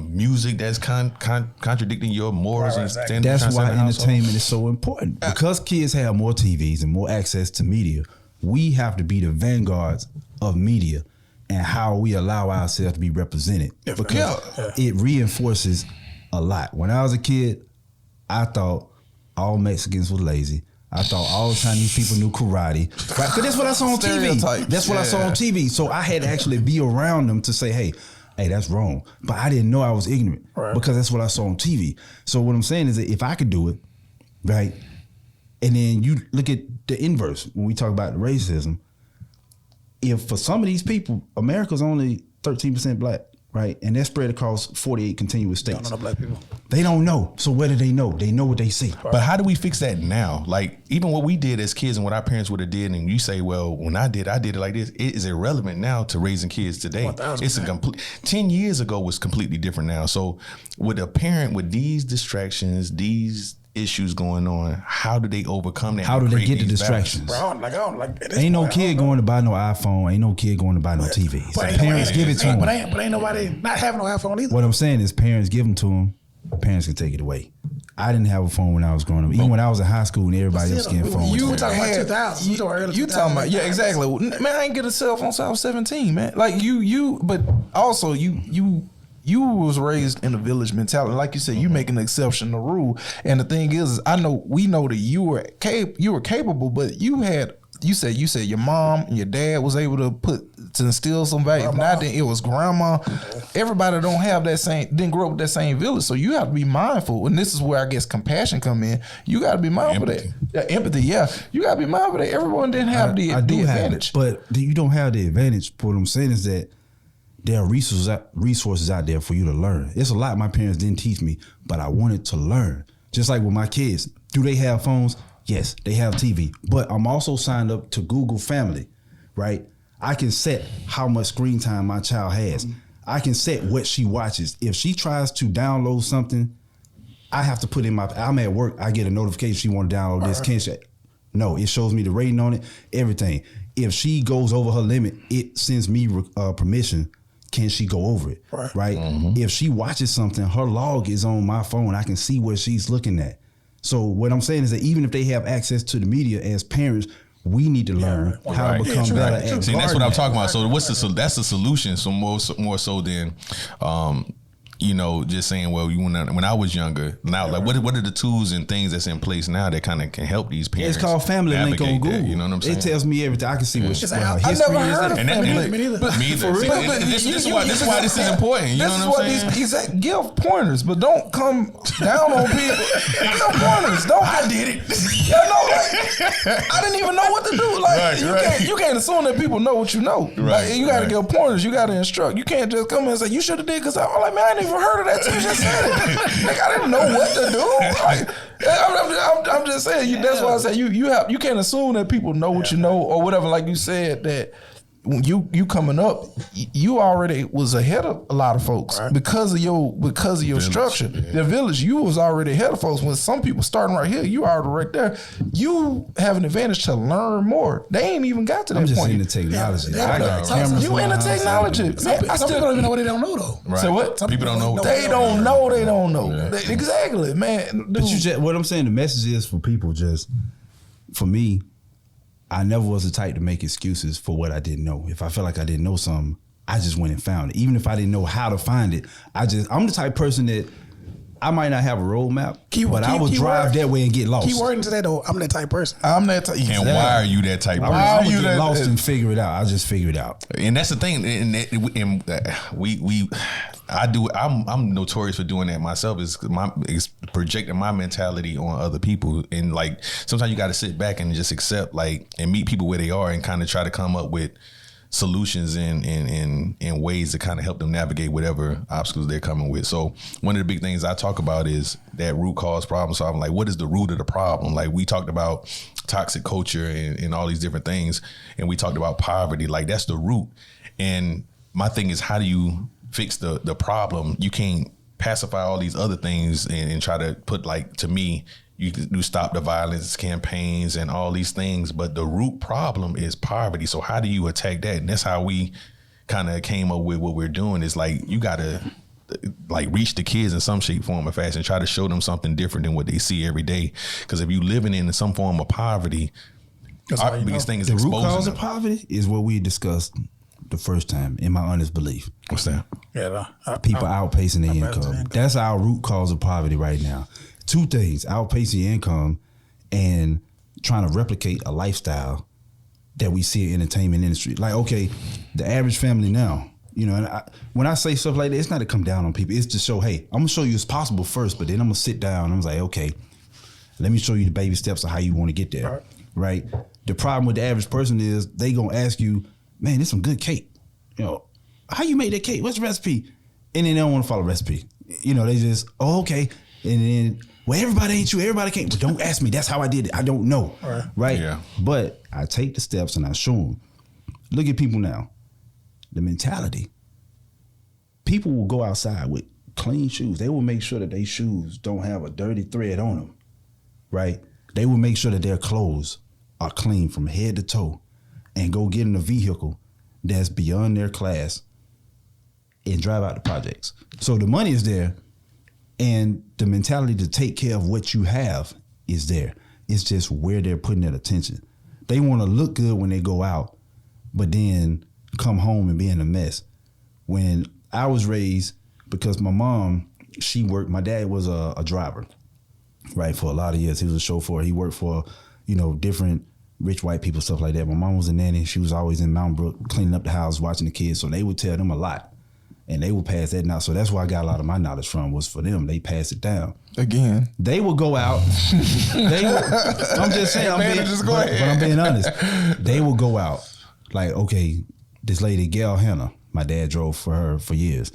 music that's contradicting your morals and standards. That's why entertainment is so important. Because kids have more TVs and more access to media, we have to be the vanguards of media and how we allow ourselves to be represented, because it reinforces a lot. When I was a kid, I thought all Mexicans were lazy. I thought all Chinese people knew karate. Right? Because that's what I saw on TV. That's what I saw on TV. So I had to actually be around them to say, hey, that's wrong. But I didn't know I was ignorant because that's what I saw on TV. So what I'm saying is that if I could do it, right, and then you look at the inverse when we talk about racism, if for some of these people, America's only 13% black, right? And they're spread across 48 continuous states. Don't know black people. They don't know. So what do they know? They know what they see. But how do we fix that now? Like even what we did as kids and what our parents would have did, and you say, well, when I did it like this. It is irrelevant now to raising kids today. 1,000%. It's a complete 10 years ago was completely different now. So with a parent with these distractions, these issues going on, how do they overcome that? How do they get the distractions? Bro, I don't like ain't no kid going to buy no iPhone. Ain't no kid going to buy no TV. So parents give it to them. But ain't nobody not having no iPhone either. What I'm saying is parents give them to them. Parents can take it away. I didn't have a phone when I was growing up. Even when I was in high school and everybody else getting phones. You talking about 2000. You talking about, exactly. Man, I ain't get a cell phone since I was 17, man. Like but also you was raised in a village mentality. Like you said, you make an exception to rule. And the thing is we know that you were capable, but you said your mom and your dad was able to instill some value. Now then it was grandma. Everybody didn't grow up with that same village. So you have to be mindful. And this is where I guess compassion come in. You got to be mindful of that. Empathy, yeah. You got to be mindful of that. Everyone didn't have the advantage. But you don't have the advantage. What I'm saying is that there are resources out there for you to learn. It's a lot my parents didn't teach me, but I wanted to learn. Just like with my kids. Do they have phones? Yes, they have TV. But I'm also signed up to Google Family, right? I can set how much screen time my child has. I can set what she watches. If she tries to download something I have to put in I'm at work. I get a notification she want to download this. Can she? No, it shows me the rating on it, everything. If she goes over her limit, it sends me permission. Can she go over it? Right? Mm-hmm. If she watches something, her log is on my phone. I can see what she's looking at. So what I'm saying is that even if they have access to the media as parents, we need to learn how to become better at See, that's what I'm talking about. So that's the solution. So more so than just saying, well, when I was younger, now like what are the tools and things that's in place now that kind of can help these parents? It's called Family Link on Google. That, you know what I'm saying? It tells me everything. I can see what history is. I never heard of Family Link. Me neither. This is why this is important. You know what I'm saying? Give pointers, but don't come down on people. Give pointers. I did it. I didn't even know what to do. Like you can't assume that people know what you know. Like, you got to give pointers. You got to instruct. You can't just come in and say you should have did because I'm like, man, I didn't even heard of that till you just said it. Like, I didn't know what to do. Like, I'm just saying. That's why I say you can't assume that people know what you know or whatever. Like you said that. When you coming up, you already was ahead of a lot of folks because of your village, structure. The village, you was already ahead of folks. When some people starting right here, you already right there. You have an advantage to learn more. They ain't even got to that point. I'm just point. in the technology. You in the technology. Some people don't even know what they don't know though. Right. So what? Some people don't know. They don't know. Yeah. Exactly, man. Dude. But what I'm saying, the message is for people. For me. I never was the type to make excuses for what I didn't know. If I felt like I didn't know something, I just went and found it. Even if I didn't know how to find it, I'm the type of person that I might not have a roadmap, but I will drive that way and get lost. Keyword into that though, I'm that type of person. I'm that type. And why are you that type of person? I'm gonna get lost and figure it out. I just figure it out. And that's the thing. And I'm notorious for doing that myself. Is projecting my mentality on other people, and like sometimes you got to sit back and just accept and meet people where they are and kind of try to come up with solutions and ways to kind of help them navigate whatever obstacles they're coming with. So one of the big things I talk about is that root cause problem solving. Like, what is the root of the problem? Like, we talked about toxic culture and all these different things, and we talked about poverty. Like, that's the root. And my thing is, how do you fix the problem? You can't pacify all these other things and try to put, like, to me, you do stop the violence campaigns and all these things, but the root problem is poverty. So how do you attack that? And that's how we kind of came up with what we're doing. Is like, you got to like reach the kids in some shape, form, or fashion, try to show them something different than what they see every day. Because if you living in some form of poverty, our biggest thing is the exposing root cause them. of poverty is what we discussed the first time, in my honest belief. What's that? Yeah, people outpacing their income. That's our root cause of poverty right now. Two things: outpacing your income and trying to replicate a lifestyle that we see in the entertainment industry. Like, okay, the average family now, and when I say stuff like that, it's not to come down on people. It's to show, hey, I'm gonna show you it's possible first, but then I'm gonna sit down and I'm like, okay, let me show you the baby steps of how you want to get there. Right? The problem with the average person is they gonna ask you, man, this some good cake. How you make that cake? What's the recipe? And then they don't want to follow the recipe. They just, okay. And then, well, everybody ain't you. Everybody can't. But don't ask me. That's how I did it. I don't know. Right? Yeah. But I take the steps and I show them. Look at people now. The mentality. People will go outside with clean shoes. They will make sure that their shoes don't have a dirty thread on them. Right? They will make sure that their clothes are clean from head to toe and go get in a vehicle that's beyond their class and drive out the projects. So the money is there. And the mentality to take care of what you have is there. It's just where they're putting that attention. They want to look good when they go out, but then come home and be in a mess. When I was raised, because my mom, she worked, my dad was a driver, right, for a lot of years. He was a chauffeur. He worked for, different rich white people, stuff like that. My mom was a nanny. She was always in Mountain Brook cleaning up the house, watching the kids. So they would tell them a lot. And they would pass that now. So that's where I got a lot of my knowledge from, was for them. They pass it down. Again. They would go out. I'm just saying, but I'm being honest. They would go out. Like, okay, this lady, Gail Hannah, my dad drove for her for years.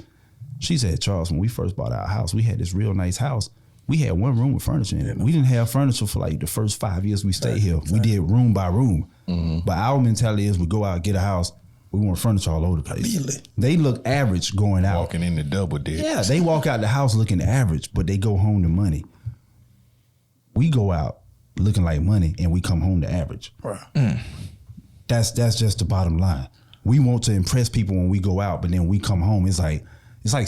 She said, Charles, when we first bought our house, we had this real nice house. We had one room with furniture in it. We didn't have furniture for like the first 5 years we stayed here. We did room by room. Mm-hmm. But our mentality is we go out, get a house, We want furniture all over the place. Immediately. They look average going out. Walking in the double dip. Yeah, they walk out the house looking average, but they go home to money. We go out looking like money, and we come home to average. Right. That's just the bottom line. We want to impress people when we go out, but then we come home. It's like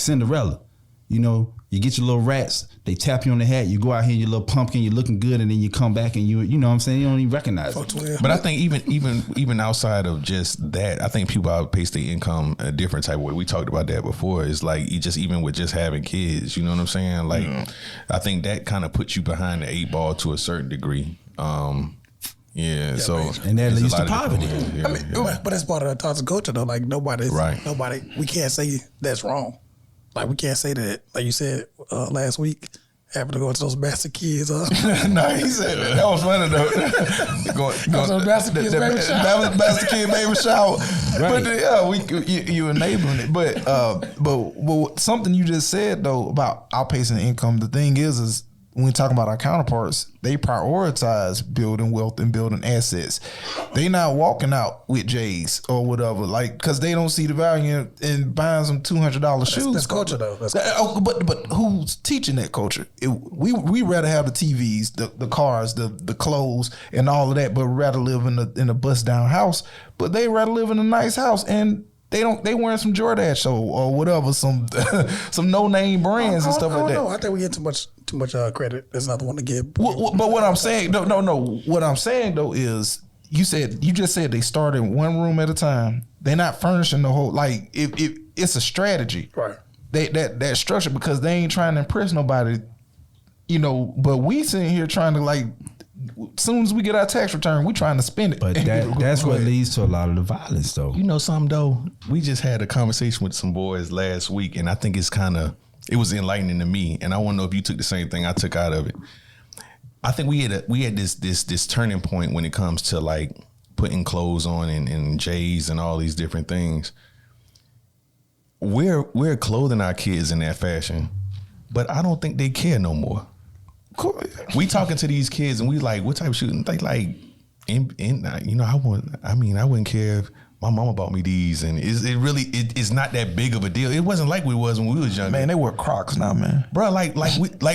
Cinderella. You know, you get your little rats, they tap you on the hat, you go out here, your little pumpkin, you're looking good, and then you come back and you know what I'm saying, you don't even recognize it. But I think even outside of just that, I think people outpace their income a different type of way. We talked about that before. It's like even with just having kids, you know what I'm saying? Like, I think that kind of puts you behind the 8 ball to a certain degree. So and that leads to poverty. But that's part of the toxic culture though. Like nobody, we can't say that's wrong. Like we can't say that, like you said last week, having to go to those bastard kids. No, he said that was funny though. going to the bastard kids baby shower. That was bastard kid baby shower. Right. But you enabling it. But something you just said though about outpacing income. The thing is when we talk about our counterparts, they prioritize building wealth and building assets. They not walking out with J's or whatever, like, because they don't see the value in buying some $200 shoes. That's culture though. But who's teaching that culture? We rather have the TVs, the cars, the clothes, and all of that, but rather live in a bust down house. But they rather live in a nice house and. They wearing some Jordan show or whatever, some no name brands and stuff like that. No, I think we get too much credit. There's another one to give. But what I'm saying, no. What I'm saying though is, you just said they started one room at a time. They're not furnishing the whole. Like if it's a strategy, right? That structure, because they ain't trying to impress nobody, you know. But we sitting here trying to, like, as soon as we get our tax return, we trying to spend it. But that's what leads to a lot of the violence, though. You know something, though? We just had a conversation with some boys last week, and I think it was enlightening to me. And I want to know if you took the same thing I took out of it. I think we had this turning point when it comes to, like, putting clothes on and J's and all these different things. We're clothing our kids in that fashion, but I don't think they care no more. We talking to these kids and we like, what type of shoes? They like, you know, I wouldn't care if my mama bought me these, and it's not that big of a deal. It wasn't like we was when we was younger. Man, they wear Crocs now, man. Bro,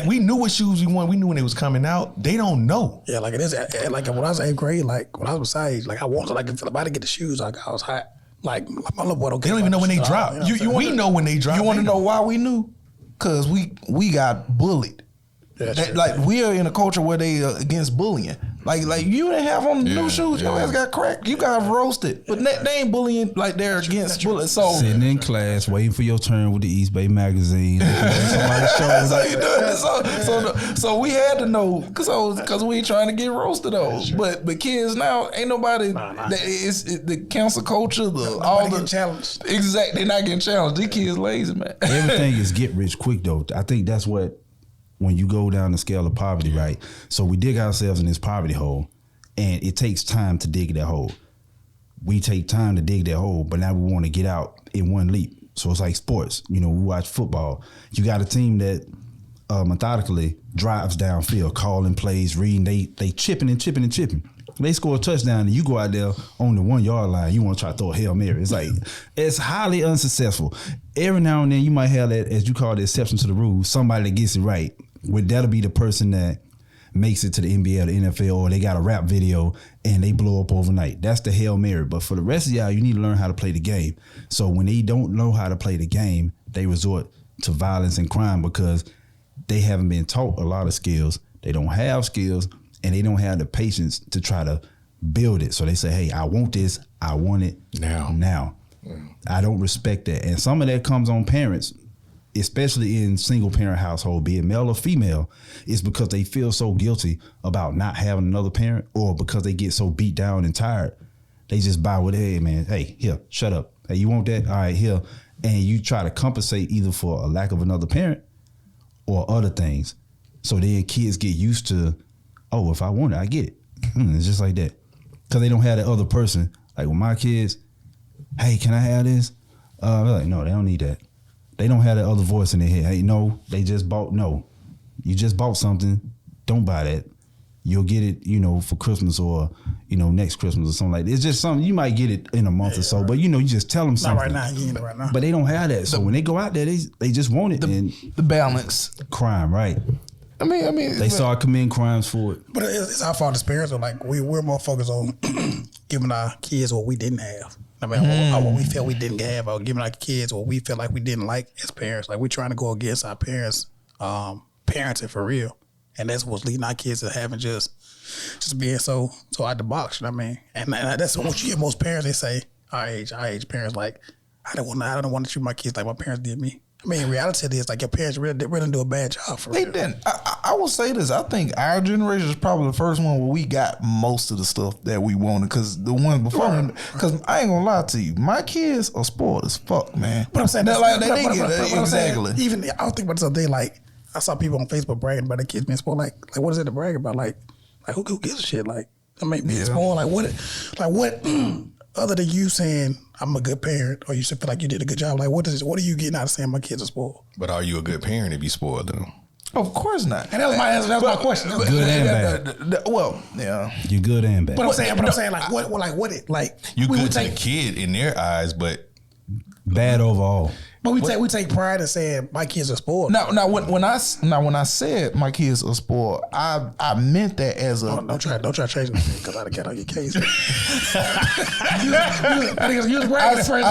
we knew what shoes we wanted. We knew when it was coming out. They don't know. Yeah, like it is. Like when I was 8th grade, like when I was beside age, like I wanted, like if I did get the shoes, like I was hot. Like my little boy don't care. They don't even know when they drop. We know when they drop. You want to know why we knew? Because we got bullied. Like we are in a culture where they are against bullying. Like you didn't have on new shoes, your ass got cracked. You got roasted, but they ain't bullying like they're against bullying. So sitting in class, waiting for your turn with the East Bay magazine. So we had to know because we ain't trying to get roasted though. But kids now ain't nobody. It's the cancel culture. All the challenged. Exactly, they're not getting challenged. These kids lazy, man. Everything is get rich quick though. I think that's what. When you go down the scale of poverty, right? So we dig ourselves in this poverty hole, and it takes time to dig that hole. We take time to dig that hole, but now we want to get out in one leap. So it's like sports. You know, we watch football. You got a team that methodically drives downfield, calling plays, reading. They chipping and chipping and chipping. They score a touchdown, and you go out there on the 1 yard line. You want to try to throw a Hail Mary. It's like, it's highly unsuccessful. Every now and then, you might have that, as you call it, exception to the rule, somebody that gets it right. That'll be the person that makes it to the NBA or the NFL, or they got a rap video and they blow up overnight. That's the Hail Mary. But for the rest of y'all, you need to learn how to play the game. So when they don't know how to play the game, they resort to violence and crime because they haven't been taught a lot of skills. They don't have skills, and they don't have the patience to try to build it. So they say, hey, I want this. I want it now. I don't respect that. And some of that comes on parents, especially in single parent household, be it male or female, is because they feel so guilty about not having another parent, or because they get so beat down and tired. They just buy with, hey man, hey, here, shut up. Hey, you want that? All right, here. And you try to compensate either for a lack of another parent or other things. So then kids get used to, oh, if I want it, I get it. It's just like that. Because they don't have that other person. Like with my kids, hey, can I have this? They're like, no, they don't need that. They don't have that other voice in their head. Hey, no, you just bought something. Don't buy that. You'll get it, for Christmas, or next Christmas or something like that. It's just something you might get it in a month or so, but you just tell them something. Not right now, you ain't right now. But they don't have that. So when they go out there, they just want it. And the balance. Crime, right. I mean, they start committing crimes for it. But it's our fault as parents. Like we're more focused on giving our kids what we didn't have. I mean, what we felt we didn't have, or giving our kids what we felt like we didn't like as parents. Like we're trying to go against our parents, parenting for real, and that's what's leading our kids to having just being so out the box. You know what I mean? And that's what you hear most parents. They say our age parents like, I don't want to treat my kids like my parents did me. I mean, in reality, it is like your parents really didn't do a bad job for real. They didn't. I will say this. I think our generation is probably the first one where we got most of the stuff that we wanted. Because the ones before them, because I ain't gonna lie to you, my kids are spoiled as fuck, man. But I'm saying they didn't get it. Exactly. Even I don't think about this other day. Like I saw people on Facebook bragging about their kids being spoiled. Like what is it to brag about? Like who gives a shit? Like I mean, being spoiled. Like what? Other than you saying I'm a good parent, or you should feel like you did a good job, like what are you getting out of saying my kids are spoiled? But are you a good parent if you spoiled them? Of course not. And that was my answer. That was my question. Good and bad. Well, yeah, you're good and bad. But I'm saying, like what it like you good to the kid in their eyes, but bad overall. But we take pride in saying my kids are spoiled. Now when I said my kids are spoiled, I meant that as a don't try changing that because I'd get on your case. I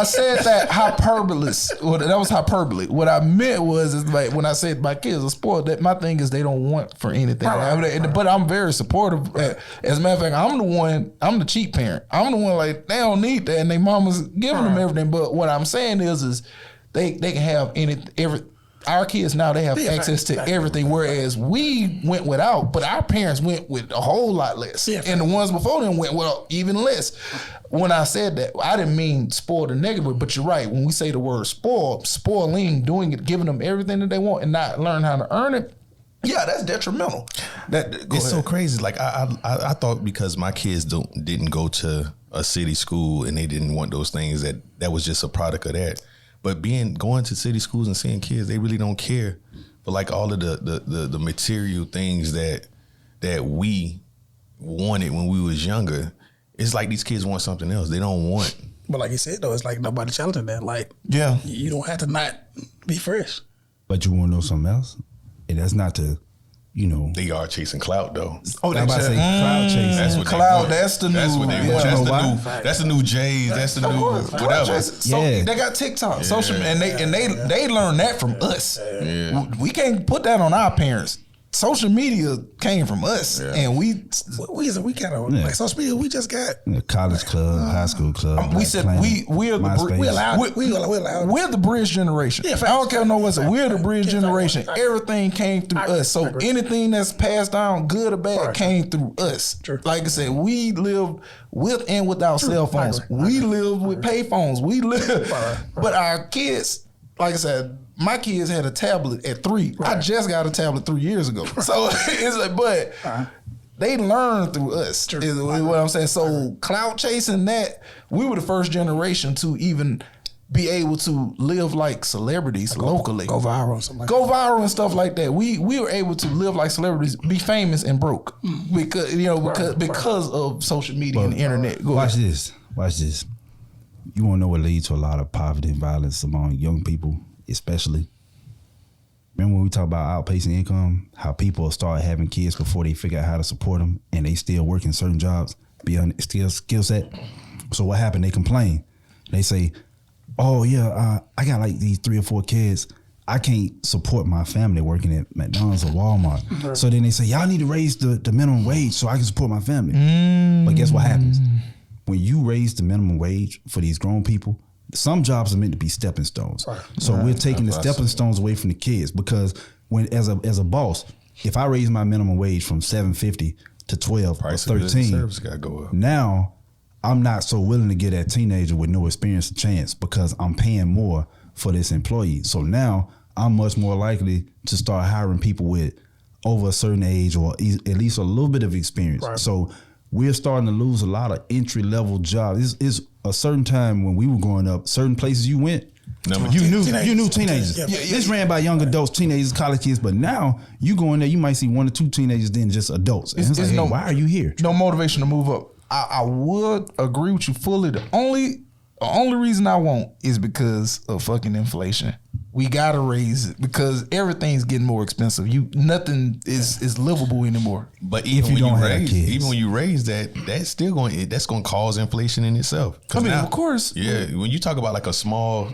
said that hyperbole. Well, that was hyperbole. What I meant was like when I said my kids are spoiled, that my thing is they don't want for anything. Right. But I'm very supportive. Right. As a matter of fact, I'm the cheap parent. I'm the one like they don't need that and their mama's giving them everything. But what I'm saying is they can have our kids now, they have access to everything, whereas we went without, but our parents went with a whole lot less. Yeah, and the ones before them went with even less. When I said that, I didn't mean spoiled or negative, but you're right. When we say the word spoiling, doing it, giving them everything that they want and not learn how to earn it, yeah, that's detrimental. It's so crazy. Like I thought because my kids didn't go to a city school and they didn't want those things, that was just a product of that. But going to city schools and seeing kids, they really don't care for like all of the material things that we wanted when we was younger. It's like these kids want something else. They don't want. But like you said though, it's like nobody challenging that. Like you don't have to not be fresh. But you want to know something else? And that's not to. They are chasing clout though. Oh, I'm about to say cloud chasing. That's what cloud. That's the new. That's what they want. That's the new J's. That's the new whatever. So they got TikTok, social, and they learned that from us. Yeah. We can't put that on our parents. Social media came from us, and we kind of like social media. We just got college club, high school club. We said we're the bridge generation. Yeah, I don't care no what's we're the bridge generation. Everything came through us. So anything that's passed down, good or bad, came through us. Like I said, we lived with and without cell phones. We lived with pay phones. We lived, but our kids, like I said. My kids had a tablet at 3. Right. I just got a tablet 3 years ago. So it's like, but they learned through us, is what I'm saying. So cloud chasing that, we were the first generation to even be able to live like celebrities locally. Go viral and something Go viral and stuff like that. We were able to live like celebrities, be famous and broke. Because of social media and the internet. Watch this. You wanna know what leads to a lot of poverty and violence among young people? Especially, remember when we talk about outpacing income, how people start having kids before they figure out how to support them and they still working certain jobs beyond skill set. So what happened? They complain. They say, oh yeah, I got like these 3 or 4 kids. I can't support my family working at McDonald's or Walmart. Mm-hmm. So then they say, y'all need to raise the minimum wage so I can support my family. But guess what happens? When you raise the minimum wage for these grown people, some jobs are meant to be stepping stones. Right. So we're taking the stepping stones away from the kids because when as a boss, if I raise my minimum wage from $7.50 to $12 or $13, now I'm not so willing to get that teenager with no experience a chance because I'm paying more for this employee. So now I'm much more likely to start hiring people with over a certain age or at least a little bit of experience. Right. So we're starting to lose a lot of entry level jobs. It's a certain time when we were growing up, certain places you went, you knew teenagers. Yeah. This ran by young adults, teenagers, college kids, but now you go in there, you might see 1 or 2 teenagers, then just adults. And it's like, hey, why are you here? No motivation to move up. I would agree with you fully. The only reason I won't is because of fucking inflation. We gotta raise it because everything's getting more expensive. Nothing is livable anymore. But even when you raise that, that's going to cause inflation in itself. I mean, of course. Yeah, when you talk about like a small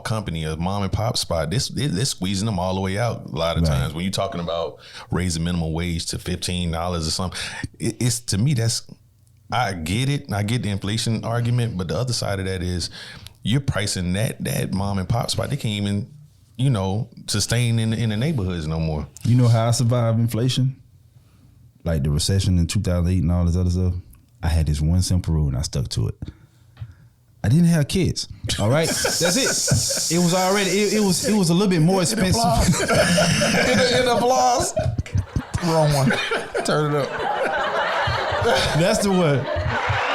company, a mom and pop spot, they're squeezing them all the way out a lot of times. When you're talking about raising minimum wage to $15 or something, it's to me I get it. I get the inflation argument, but the other side of that is you're pricing that mom and pop spot. They can't even, sustain in the neighborhoods no more. You know how I survived inflation? Like the recession in 2008 and all this other stuff. I had this one simple rule and I stuck to it. I didn't have kids. All right, that's it. It was already. It was a little bit more expensive. In applause. Wrong one. Turn it up. That's the one.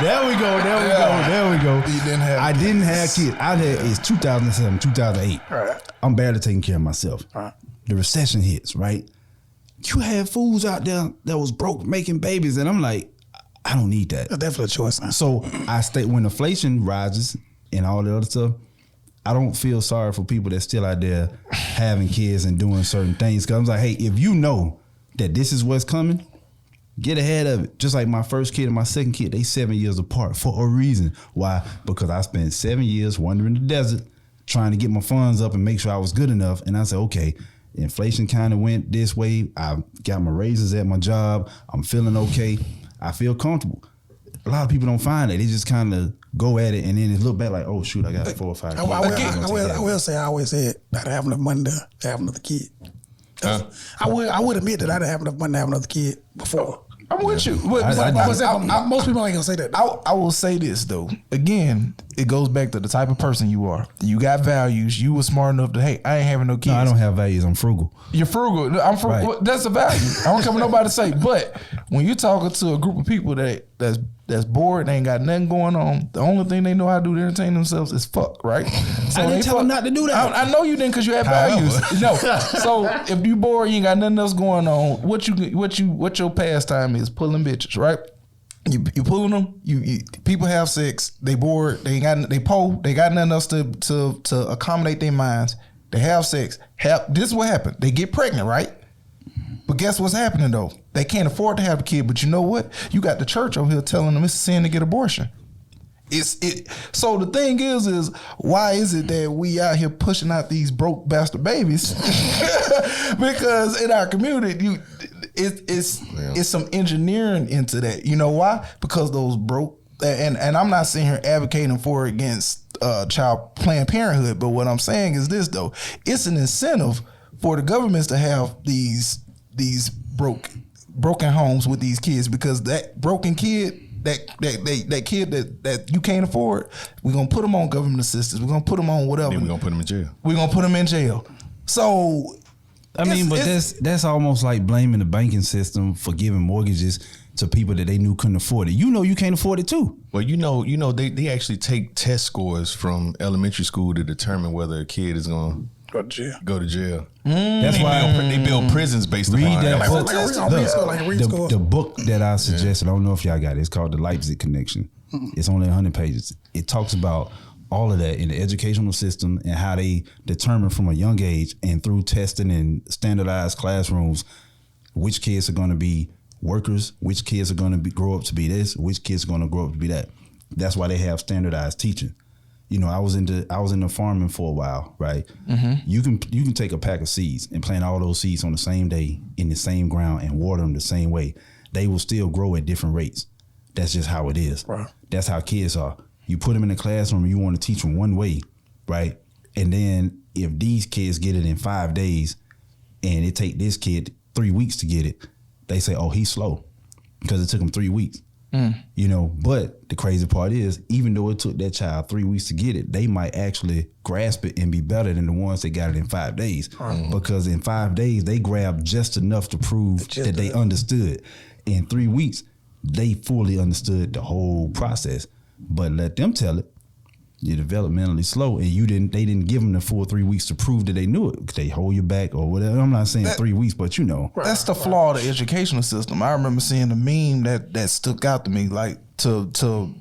There we go. You didn't have. I didn't have kids. It's 2007, 2008. Right. I'm barely taking care of myself. Right. The recession hits. Right. You had fools out there that was broke making babies, and I'm like, I don't need that. That's definitely a choice. Man. So I stay when inflation rises and all the other stuff. I don't feel sorry for people that's still out there having kids and doing certain things. Cause I'm like, hey, if you know that this is what's coming, get ahead of it. Just like my first kid and my second kid, they 7 years apart for a reason. Why? Because I spent 7 years wandering the desert trying to get my funds up and make sure I was good enough. And I said, okay, inflation kind of went this way. I got my raises at my job. I'm feeling okay. I feel comfortable. A lot of people don't find it. They just kind of go at it and then they look back like, oh shoot, I got 4 or 5 kids. I will say I always said I didn't have enough money to have another kid. I would admit that I didn't have enough money to have another kid before. I'm with you. Most people ain't gonna say that. I will say this though. Again, it goes back to the type of person you are. You got values. You were smart enough to, hey, I ain't having no kids. No, I don't have values. I'm frugal. You're frugal. I'm frugal. Right. That's a value. I don't care what nobody say. But when you're talking to a group of people that's bored and ain't got nothing going on, the only thing they know how to do to entertain themselves is fuck, right? So I didn't tell them not to do that. I know you didn't because you have values. No. So if you bored, you ain't got nothing else going on. What your pastime is pulling bitches, right? You pulling them. You people have sex. They bored. They got nothing else to accommodate their minds. They have sex. This is what happened. They get pregnant, right? But guess what's happening though? They can't afford to have a kid. But you know what? You got the church over here telling them it's a sin to get abortion. So the thing is why is it that we out here pushing out these broke bastard babies? Because in our community, it's some engineering into that. You know why? Because those broke and I'm not sitting here advocating for or against child Planned Parenthood, but what I'm saying is this though: it's an incentive for the governments to have these broken homes with these kids because that broken kid. That kid that you can't afford, we're gonna put them on government assistance. We're gonna put them on whatever. Then we're gonna put them in jail. We're gonna put them in jail. So, I mean, but that's almost like blaming the banking system for giving mortgages to people that they knew couldn't afford it. You know, you can't afford it too. Well, you know, they actually take test scores from elementary school to determine whether a kid is gonna go to jail. That's why they build prisons based upon that book. The book that I suggested, I don't know if y'all got it. It's called The Leipzig Connection. It's only 100 pages. It talks about all of that in the educational system and how they determine from a young age and through testing and standardized classrooms which kids are going to be workers, which kids are going to grow up to be this, which kids are going to grow up to be that. That's why they have standardized teaching. You know, I was into farming for a while, right? Mm-hmm. You can take a pack of seeds and plant all those seeds on the same day in the same ground and water them the same way. They will still grow at different rates. That's just how it is. Right. That's how kids are. You put them in the classroom and you want to teach them one way, right? And then if these kids get it in 5 days and it take this kid 3 weeks to get it, they say, oh, he's slow because it took him 3 weeks. You know, but the crazy part is, even though it took that child 3 weeks to get it, they might actually grasp it and be better than the ones that got it in 5 days. Because in 5 days, they grabbed just enough to prove that they understood. In 3 weeks, they fully understood the whole process. But let them tell it. you're developmentally slow, and they didn't give them the full 3 weeks to prove that they knew it. They hold you back or whatever. I'm not saying 3 weeks, but you know. That's the flaw of the educational system. I remember seeing a meme that stuck out to me, like to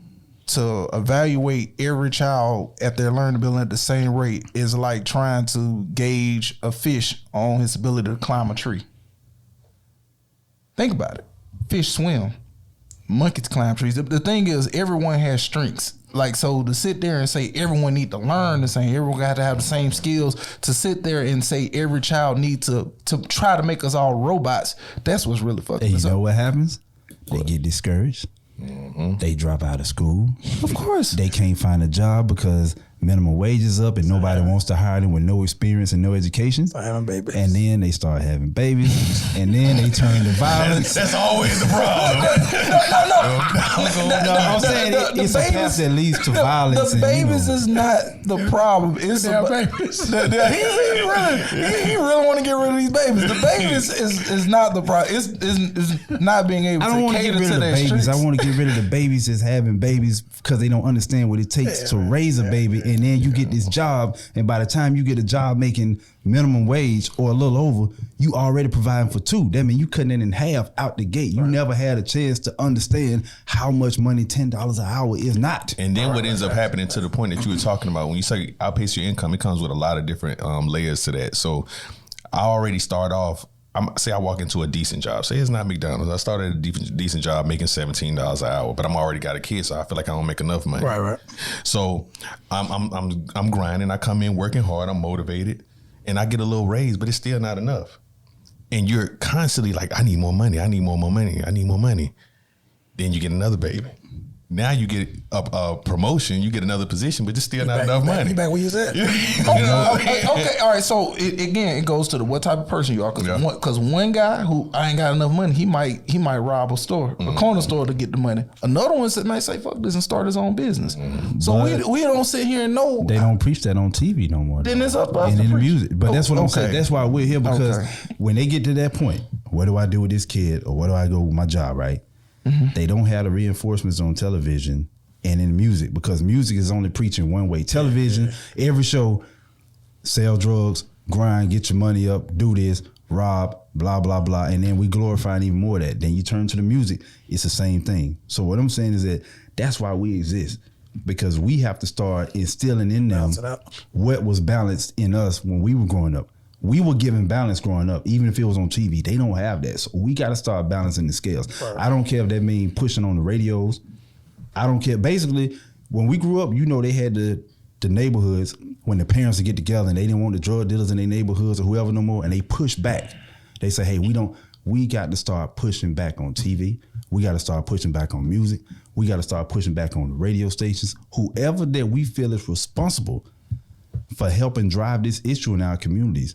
evaluate every child at their learning ability at the same rate is like trying to gauge a fish on his ability to climb a tree. Think about it. Fish swim. Monkeys climb trees. The thing is, everyone has strengths. Like, so to sit there and say everyone need to learn the same, everyone got to have the same skills, to sit there and say every child need to try to make us all robots, that's what's really fucking us up. You know what happens? They get discouraged. Mm-hmm. They drop out of school. Of course. They can't find a job because minimum wage is up and nobody wants to hire them with no experience and no education. Start having babies. And then they start having babies. And then they turn to violence. That's always the problem. No, I'm saying it's a path that leads to violence. The babies is not the problem. It's the babies. He really want to get rid of these babies. The babies is not the problem. It's not being able to cater to their babies. I want to get rid of the babies as having babies because they don't understand what it takes to raise a baby. And then you get this job, and by the time you get a job making minimum wage or a little over, you already providing for two. That means you cutting it in half out the gate. You never had a chance to understand how much money $10 an hour is not. And then what ends up happening, to the point that you were talking about, when you say outpace your income, it comes with a lot of different layers to that. So I already start off, say I walk into a decent job. Say it's not McDonald's. I started a decent job making $17 an hour, but I'm already got a kid, so I feel like I don't make enough money. Right. So I'm grinding. I come in working hard. I'm motivated, and I get a little raise, but it's still not enough. And you're constantly like, I need more money. I need more money. I need more money. Then you get another baby. Now you get a promotion, you get another position, but it's still not enough money. You back where you at? Okay, all right. So it goes to what type of person you are. Because one guy who I ain't got enough money, he might rob a store, a corner store to get the money. Another one might say fuck this and start his own business. So we don't sit here and know. They don't preach that on TV no more. Then it's up to us and to in the preach. music. But that's what I'm saying. That's why we're here, because when they get to that point, what do I do with this kid, or what do I go with my job, right? Mm-hmm. They don't have the reinforcements on television and in music, because music is only preaching one way. Television, every show, sell drugs, grind, get your money up, do this, rob, blah, blah, blah. And then we glorify even more of that. Then you turn to the music, it's the same thing. So what I'm saying is that that's why we exist, because we have to start instilling in them what was balanced in us when we were growing up. We were given balance growing up, even if it was on TV. They don't have that. So we got to start balancing the scales. Right. I don't care if that means pushing on the radios. I don't care. Basically, when we grew up, you know, they had the neighborhoods when the parents would get together and they didn't want the drug dealers in their neighborhoods or whoever no more, and they push back. They say, hey, we got to start pushing back on TV. We got to start pushing back on music. We got to start pushing back on the radio stations. Whoever that we feel is responsible for helping drive this issue in our communities.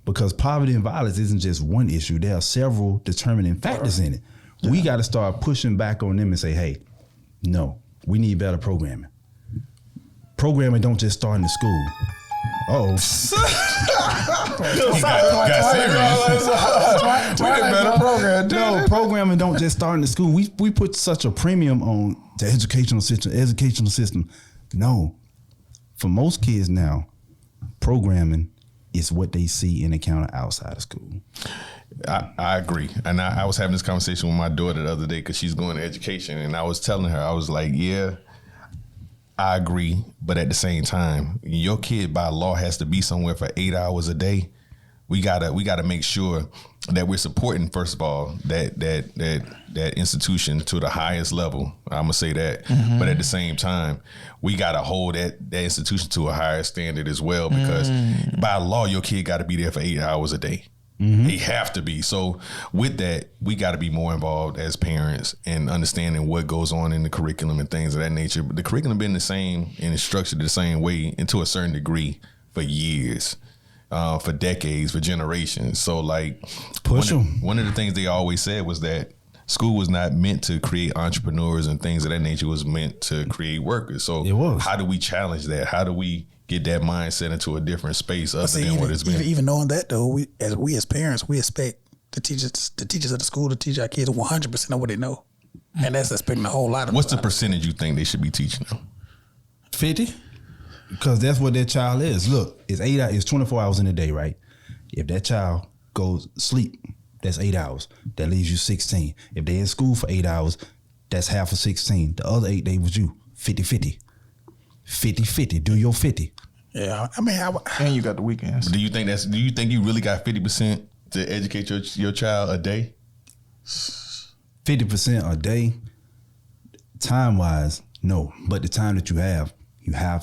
Because poverty and violence isn't just one issue. There are several determining factors in it. Yeah. We got to start pushing back on them and say, hey, no, we need better programming. Programming don't just start in the school. No, programming don't just start in the school. We put such a premium on the educational system. No. For most kids now, programming is what they see and encounter outside of school. I agree. And I was having this conversation with my daughter the other day because she's going to education. And I was telling her, I was like, yeah, I agree. But at the same time, your kid by law has to be somewhere for 8 hours a day. We gotta make sure that we're supporting, first of all, that institution to the highest level. I'm gonna say that, but at the same time, we gotta hold that institution to a higher standard as well, because by law, your kid got to be there for 8 hours a day. They have to be. So with that, we got to be more involved as parents and understanding what goes on in the curriculum and things of that nature. But the curriculum been the same and it's structured the same way, and to a certain degree, for years. For decades, for generations. So like, one of the things they always said was that school was not meant to create entrepreneurs and things of that nature. It was meant to create workers. So how do we challenge that? How do we get that mindset into a different space other than what it's been? Even knowing that though, we as parents, we expect the teachers of the school to teach our kids 100% of what they know. And that's expecting a whole lot of What's the percentage you think they should be teaching them? 50? Because that's what that child is. Look, it's 24 hours in a day, right? If that child goes sleep, that's 8 hours. That leaves you 16. If they're in school for 8 hours, that's half of 16. The other 8 days was you. 50-50. 50-50. Do your 50. Yeah, I mean, and you got the weekends. Do you think you really got 50% to educate your child a day? 50% a day, time wise, no. But the time that you have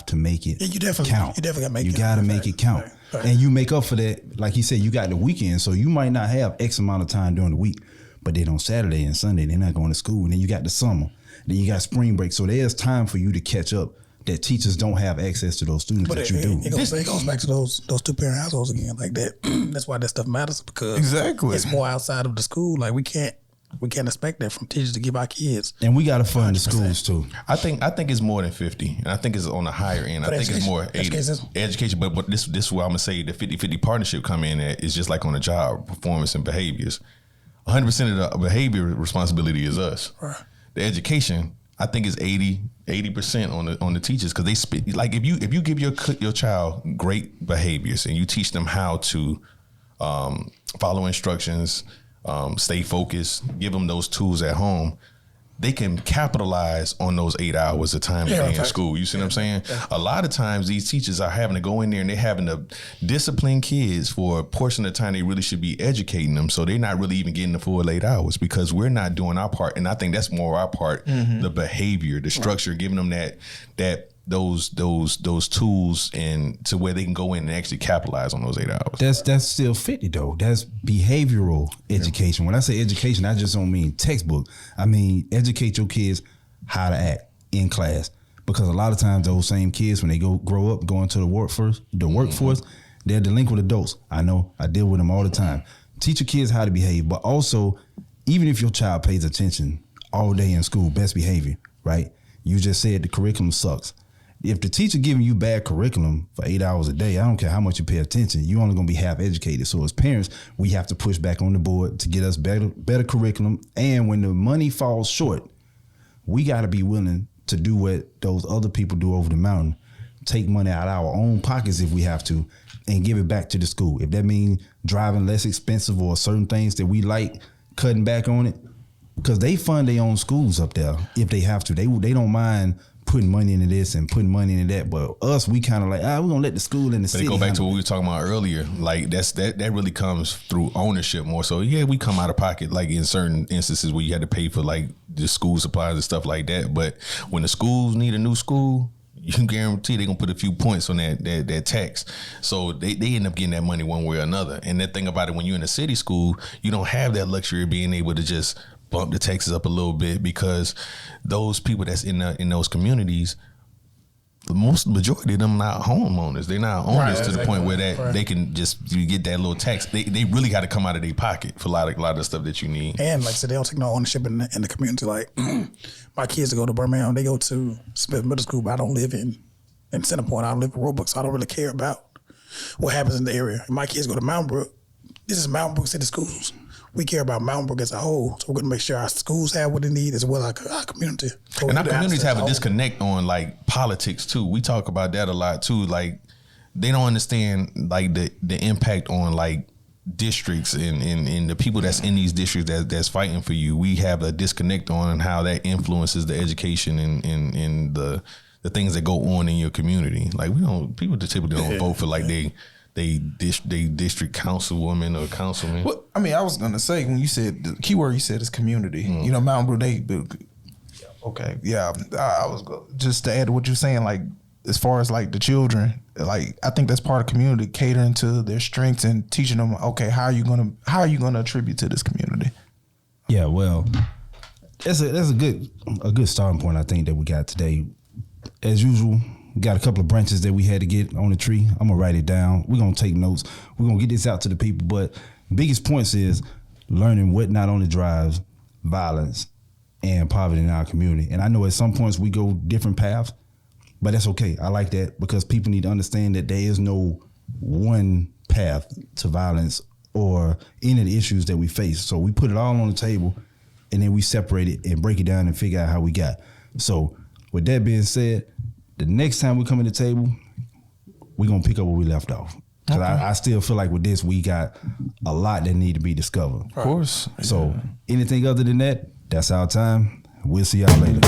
to make it count. You definitely got to make it. You got to make it count. Right. And you make up for that. Like he said, you got the weekend, so you might not have X amount of time during the week. But then on Saturday and Sunday, they're not going to school. And then you got the summer. Then you got spring break. So there's time for you to catch up that teachers don't have access to those students that you do. It goes back to those two-parent households again, like that. That's why that stuff matters, because it's more outside of the school. Like we can't expect that from teachers to give our kids. And we got to fund the schools too. I think it's more than 50, and I think it's on the higher end. I think it's more 80. Education. But this is where I'm gonna say the 50-50 partnership come in at is just like on the job, performance and behaviors. 100% of the behavior responsibility is us. Right. The education, I think, is 80% on the teachers, because they spit. Like if you give your child great behaviors and you teach them how to follow instructions, stay focused, give them those tools at home, they can capitalize on those 8 hours of time they're in school. You see what I'm saying? Yeah. A lot of times these teachers are having to go in there and they're having to discipline kids for a portion of the time they really should be educating them. So they're not really even getting the full 8 hours because we're not doing our part. And I think that's more our part, the behavior, the structure, giving them those tools and to where they can go in and actually capitalize on those 8 hours. That's still 50 though. That's behavioral education. When I say education, I just don't mean textbook. I mean educate your kids how to act in class. Because a lot of times those same kids, when they grow up, go into the workforce, they're delinquent adults. I know. I deal with them all the time. Teach your kids how to behave, but also, even if your child pays attention all day in school, best behavior, right? You just said the curriculum sucks. If the teacher giving you bad curriculum for 8 hours a day, I don't care how much you pay attention, you're only going to be half educated. So as parents, we have to push back on the board to get us better curriculum. And when the money falls short, we got to be willing to do what those other people do over the mountain, take money out of our own pockets if we have to, and give it back to the school. If that means driving less expensive or certain things that we like, cutting back on it, because they fund their own schools up there if they have to. They don't mind putting money into this and putting money into that, but us, we kind of like, we're gonna let the school in the city. They go back to what we were talking about earlier. Like that really comes through ownership more. So yeah, we come out of pocket, like in certain instances where you had to pay for like the school supplies and stuff like that. But when the schools need a new school, you can guarantee they're gonna put a few points on that tax. So they end up getting that money one way or another. And the thing about it, when you're in a city school, you don't have that luxury of being able to just bump the taxes up a little bit, because those people that's in those communities, the majority of them not homeowners. They're not owners to the point where they can just get that little tax. They really got to come out of their pocket for a lot of the stuff that you need. And like I said, they don't take no ownership in the community. Like my kids go to Birmingham, they go to Smith Middle School, but I don't live in Centerpoint. I live in Roebuck, so I don't really care about what happens in the area. And my kids go to Mountain Brook. This is Mountain Brook City Schools. We care about Mountain Brook as a whole, so we're going to make sure our schools have what they need as well as our community. And our communities have a disconnect on like politics too. We talk about that a lot too. Like they don't understand like the impact on like districts and the people that's in these districts that's fighting for you. We have a disconnect on how that influences the education and the things that go on in your community. Like people typically don't vote for like they district councilwoman or councilman. Well, I mean, I was gonna say, when you said the key word you said is community. You know, Mountain Brook, I was just to add to what you're saying, like as far as like the children, like I think that's part of community, catering to their strengths and teaching them, okay, how are you gonna attribute to this community? Yeah, well, that's a good starting point, I think, that we got today. As usual, we got a couple of branches that we had to get on the tree. I'm gonna write it down. We're gonna take notes. We're gonna get this out to the people. But biggest points is learning what not only drives violence and poverty in our community. And I know at some points we go different paths, but that's okay. I like that, because people need to understand that there is no one path to violence or any of the issues that we face. So we put it all on the table, and then we separate it and break it down and figure out how we got. So with that being said, the next time we come to the table, we're gonna pick up where we left off. Cause I still feel like with this, we got a lot that need to be discovered. Of course. So anything other than that, that's our time. We'll see y'all later.